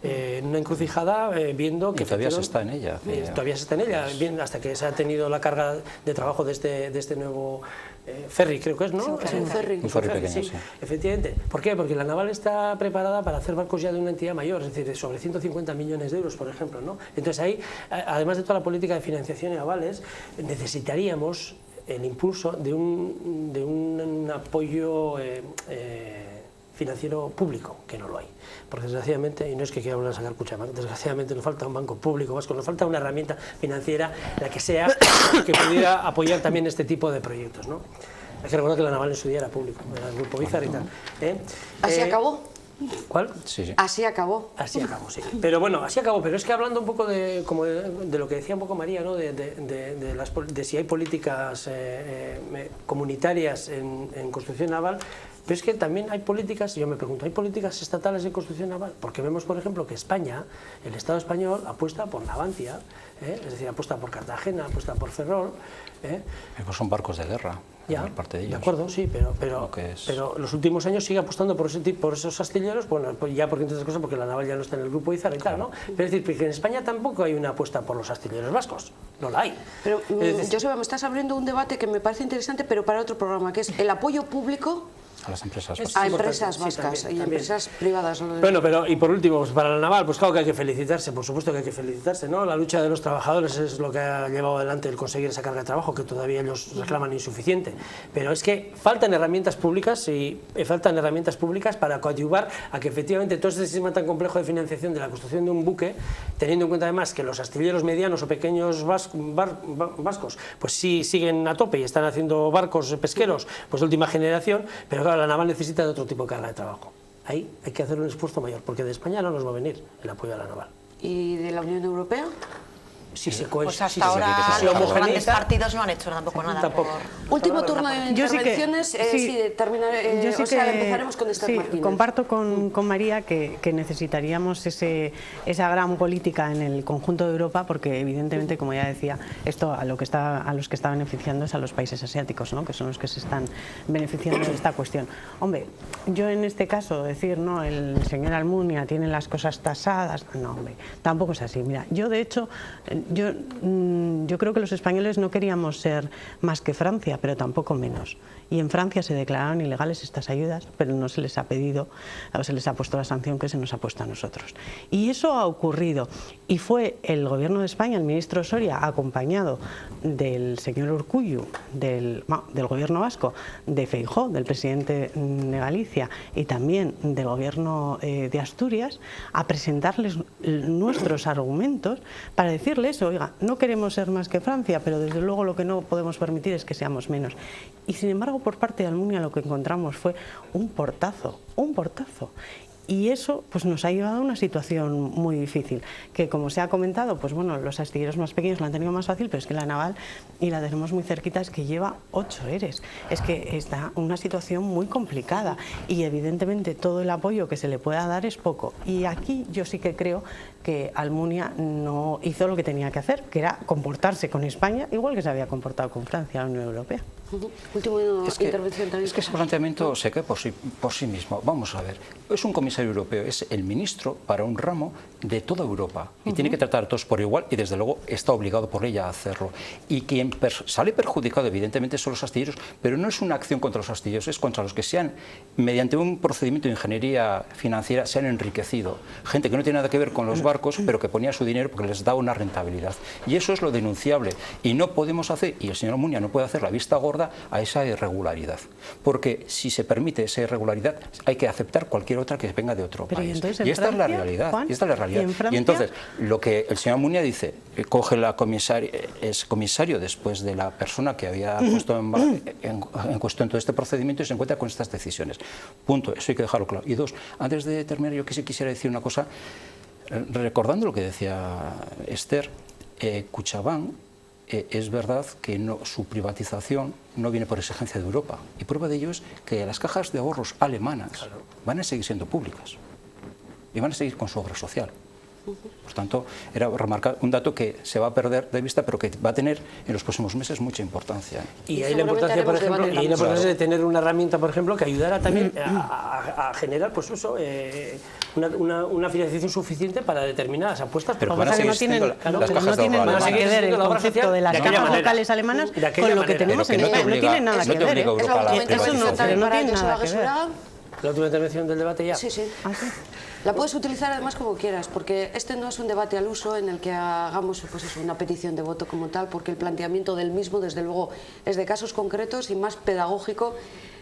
en una encrucijada viendo que... Y todavía se está en ella. Todavía se está en ella, bien, hasta que se ha tenido la carga de trabajo de este nuevo... ferry, creo que es, ¿no? Sí, un ferry. Un ferry pequeño, sí. Efectivamente. ¿Por qué? Porque la naval está preparada para hacer barcos ya de una entidad mayor, es decir, sobre 150 millones de euros, por ejemplo, ¿no? Entonces ahí, además de toda la política de financiación y avales, necesitaríamos el impulso de un apoyo financiero público, que no lo hay. Porque desgraciadamente, y no es que quiera hablar a sacar Kutxabank, desgraciadamente nos falta un banco público vasco, nos falta una herramienta financiera, la que sea, que pudiera apoyar también este tipo de proyectos, ¿no? Hay que recordar que la naval en su día era público, era el grupo Izar y tal. ¿Así acabó? ¿Cuál? Sí. Así acabó. Así acabó, sí. Pero bueno, así acabó. Pero es que hablando un poco de lo que decía un poco María, ¿no? de si hay políticas comunitarias en construcción naval, Pero es que también hay políticas, yo me pregunto, ¿hay políticas estatales de construcción naval? Porque vemos, por ejemplo, que España, el Estado español, apuesta por Navantia, es decir, apuesta por Cartagena, apuesta por Ferrol. Pues son barcos de guerra, Ya, parte de ellos. de acuerdo, sí, pero los últimos años sigue apostando por esos astilleros, bueno, pues ya porque entre otras cosas, porque la naval ya no está en el grupo IZAR y tal, ¿no? Pero es decir, que en España tampoco hay una apuesta por los astilleros vascos, no la hay. Pero, Joseba, me estás abriendo un debate que me parece interesante, pero para otro programa, que es el apoyo público a las empresas a vascas. empresas vascas y empresas privadas. Bueno, pero y por último, pues para la naval, pues claro que hay que felicitarse, por supuesto que hay que felicitarse, ¿no? La lucha de los trabajadores es lo que ha llevado adelante el conseguir esa carga de trabajo, que todavía ellos reclaman insuficiente. Pero es que faltan herramientas públicas para coadyuvar a que efectivamente todo este sistema tan complejo de financiación de la construcción de un buque, teniendo en cuenta además que los astilleros medianos o pequeños vascos, pues sí siguen a tope y están haciendo barcos pesqueros pues de última generación, pero claro, la naval necesita de otro tipo de carga de trabajo. Ahí hay que hacer un esfuerzo mayor, porque de España no nos va a venir el apoyo a la naval. ¿Y de la Unión Europea? Si se pues hasta ahora los grandes partidos no han hecho tampoco nada. Último turno de intervenciones. Empezaremos con Esther Martínez. Comparto con María que necesitaríamos esa gran política en el conjunto de Europa, porque evidentemente, como ya decía, esto a los que está beneficiando es a los países asiáticos, ¿no? Que son los que se están beneficiando de esta cuestión. Hombre, yo en este caso decir, no, el señor Almunia tiene las cosas tasadas, no, hombre, tampoco es así. Mira, yo de hecho yo creo que los españoles no queríamos ser más que Francia, pero tampoco menos. Y en Francia se declararon ilegales estas ayudas, pero no se les ha pedido, o se les ha puesto la sanción que se nos ha puesto a nosotros. Y eso ha ocurrido. Y fue el Gobierno de España, el ministro Soria, acompañado del señor Urkullu, del Gobierno vasco, de Feijóo, del presidente de Galicia, y también del Gobierno de Asturias, a presentarles nuestros argumentos para decirles, oiga, no queremos ser más que Francia, pero desde luego lo que no podemos permitir es que seamos menos. Y sin embargo, por parte de Almunia lo que encontramos fue un portazo. Y eso pues nos ha llevado a una situación muy difícil, que como se ha comentado, pues bueno, los astilleros más pequeños lo han tenido más fácil, pero es que la naval, y la tenemos muy cerquita, es que lleva 8 ERES. Es que está una situación muy complicada y evidentemente todo el apoyo que se le pueda dar es poco. Y aquí yo sí que creo que Almunia no hizo lo que tenía que hacer, que era comportarse con España igual que se había comportado con Francia, la Unión Europea. Última intervención también. Es que ese planteamiento se cae por sí mismo. Vamos a ver, es un comisario europeo, es el ministro para un ramo de toda Europa y tiene que tratar a todos por igual y desde luego está obligado por ley a hacerlo. Y quien sale perjudicado evidentemente son los astilleros, pero no es una acción contra los astilleros, es contra los que se han, mediante un procedimiento de ingeniería financiera, se han enriquecido. Gente que no tiene nada que ver con los barcos, pero que ponía su dinero porque les daba una rentabilidad. Y eso es lo denunciable. Y no podemos hacer, y el señor Almunia no puede hacer la vista gorda a esa irregularidad, porque si se permite esa irregularidad hay que aceptar cualquier otra que venga de otro país. Y esta es la realidad. Y entonces lo que el señor Almunia dice, coge es comisario después de la persona que había puesto en cuestión todo este procedimiento y se encuentra con estas decisiones. Punto, eso hay que dejarlo claro. Y dos, antes de terminar, yo quisiera decir una cosa, recordando lo que decía Esther, Kutxabank, es verdad que su privatización no viene por exigencia de Europa. Y prueba de ello es que las cajas de ahorros alemanas van a seguir siendo públicas y van a seguir con su obra social. Por tanto, era remarcar un dato que se va a perder de vista, pero que va a tener en los próximos meses mucha importancia. Y hay la importancia, por ejemplo, de tener una herramienta, por ejemplo, que ayudara también a generar, pues eso, una financiación suficiente para determinadas apuestas. Pero van a seguir siendo las cajas de ahorro alemanas. No tiene nada que ver el concepto de las cajas locales alemanas con lo que tenemos en España. No tiene nada que ver. Eso no tiene nada que ver. La última intervención del debate ya. Sí. La puedes utilizar además como quieras, porque este no es un debate al uso en el que hagamos pues eso, una petición de voto como tal, porque el planteamiento del mismo, desde luego, es de casos concretos y más pedagógico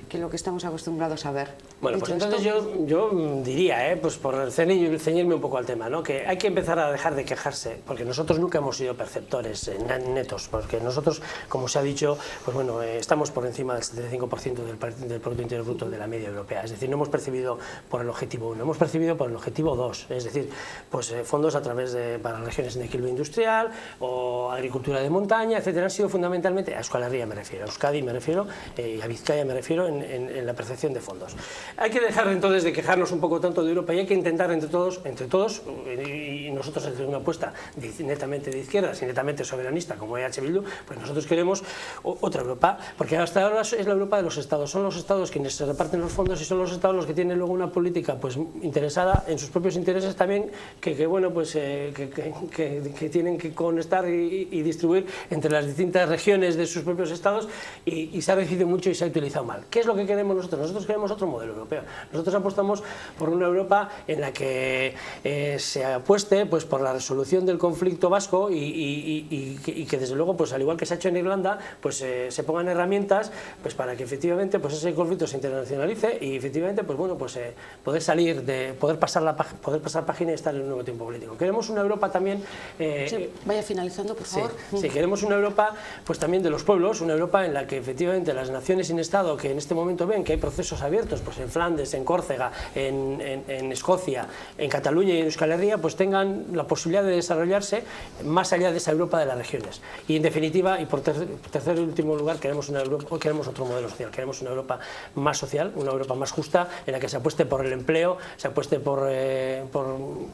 que lo que estamos acostumbrados a ver. Bueno, pues entonces yo diría, pues por ceñirme un poco al tema, ¿no? Que hay que empezar a dejar de quejarse, porque nosotros nunca hemos sido perceptores netos, porque nosotros, como se ha dicho, pues bueno, estamos por encima del 75% del Producto Interior Bruto de la media europea, es decir, no hemos percibido por el objetivo 1, hemos percibido por el objetivo 2, es decir, pues fondos a través para regiones en equilibrio industrial o agricultura de montaña, etcétera, han sido fundamentalmente, a Euskal Herria me refiero, a Euskadi me refiero y a Vizcaya me refiero, en la percepción de fondos. Hay que dejar entonces de quejarnos un poco tanto de Europa y hay que intentar entre todos, y nosotros hacer una apuesta netamente de izquierdas y netamente soberanista como EH Bildu, pues nosotros queremos otra Europa, porque hasta ahora es la Europa de los Estados, son los Estados quienes se reparten los fondos y son los Estados los que tienen luego una política pues interesada en sus propios intereses también, que tienen que conectar y distribuir entre las distintas regiones de sus propios estados y se ha recibido mucho y se ha utilizado mal. ¿Qué es lo que queremos nosotros? Nosotros queremos otro modelo europeo. Nosotros apostamos por una Europa en la que se apueste pues, por la resolución del conflicto vasco y que desde luego, pues, al igual que se ha hecho en Irlanda, pues, se pongan herramientas pues, para que efectivamente pues, ese conflicto se internacionalice y efectivamente pues, bueno, pues, poder pasar página y estar en un nuevo tiempo político. Queremos una Europa también... sí, vaya finalizando, por favor. Sí, queremos una Europa pues, también de los pueblos, una Europa en la que efectivamente las naciones sin Estado que en este momento ven que hay procesos abiertos pues, en Flandes, en Córcega, en Escocia, en Cataluña y en Euskal Herria, pues tengan la posibilidad de desarrollarse más allá de esa Europa de las regiones. Y en definitiva, y por tercer y último lugar, queremos otro modelo social, queremos una Europa más social, una Europa más justa, en la que se apueste por el empleo, se apueste por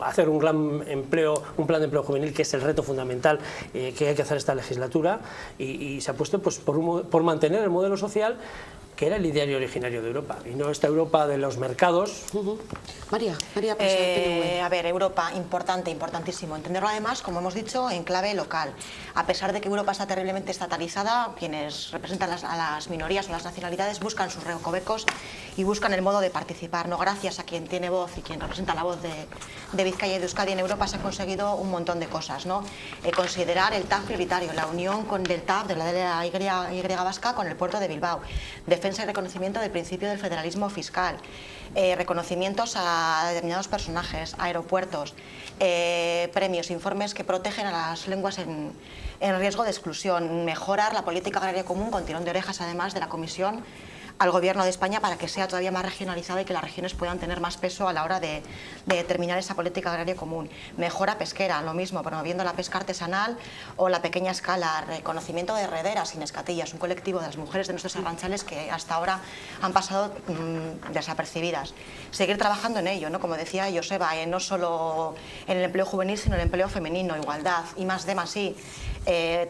hacer un plan de empleo juvenil, que es el reto fundamental que hay que hacer esta legislatura, y se apueste pues, por mantener el modelo social que era el ideario originario de Europa, y no esta Europa de los mercados. María, a ver, Europa, importantísimo. Entenderlo además, como hemos dicho, en clave local. A pesar de que Europa está terriblemente estatalizada, quienes representan a las minorías o las nacionalidades buscan sus recovecos y buscan el modo de participar. No gracias a quien tiene voz y quien representa la voz de Vizcaya y de Euskadi en Europa se ha conseguido un montón de cosas, ¿no? Considerar el TAV prioritario, la unión del TAV, de la Y vasca, con el puerto de Bilbao, defensa y reconocimiento del principio del federalismo fiscal, reconocimientos a determinados personajes, aeropuertos, premios, informes que protegen a las lenguas en riesgo de exclusión, mejorar la política agraria común con tirón de orejas además de la Comisión al Gobierno de España para que sea todavía más regionalizada y que las regiones puedan tener más peso a la hora de determinar esa política agraria común. Mejora pesquera, lo mismo, promoviendo la pesca artesanal o la pequeña escala, reconocimiento de rederas sin escatillas, un colectivo de las mujeres de nuestros arranchales que hasta ahora han pasado desapercibidas. Seguir trabajando en ello, ¿no? Como decía Joseba, no solo en el empleo juvenil, sino en el empleo femenino, igualdad, I+D+I,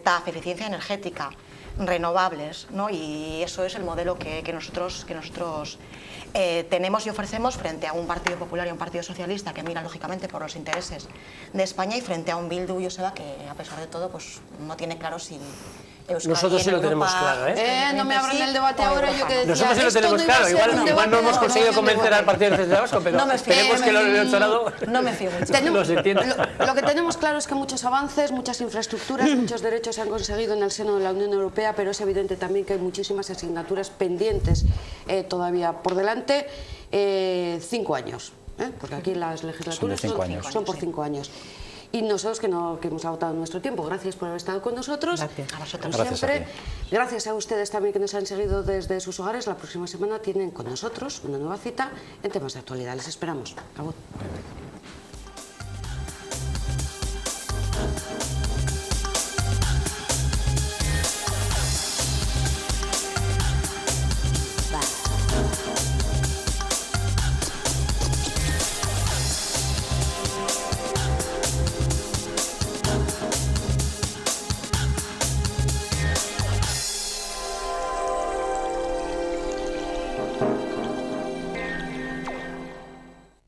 TAF, eficiencia energética, renovables, ¿no? Y eso es el modelo que nosotros tenemos y ofrecemos frente a un Partido Popular y a un Partido Socialista que mira lógicamente por los intereses de España y frente a un Bildu y Joseba que a pesar de todo pues no tiene claro si Euskadi nosotros sí lo tenemos claro, no me abran el debate ahora, yo que decía, nosotros sí lo tenemos claro, igual no hemos conseguido convencer al Partido Socialista Vasco, pero esperemos que lo electorado no me fío mucho. Los entienda. Lo que tenemos claro es que muchos avances, muchas infraestructuras, muchos derechos se han conseguido en el seno de la Unión Europea, pero es evidente también que hay muchísimas asignaturas pendientes todavía por delante. 5 años, porque aquí las legislaturas son por 5 años. Y nosotros que hemos agotado nuestro tiempo. Gracias por haber estado con nosotros. Gracias a vosotros. Siempre. Gracias a ustedes también que nos han seguido desde sus hogares. La próxima semana tienen con nosotros una nueva cita en temas de actualidad. Les esperamos. Acabó.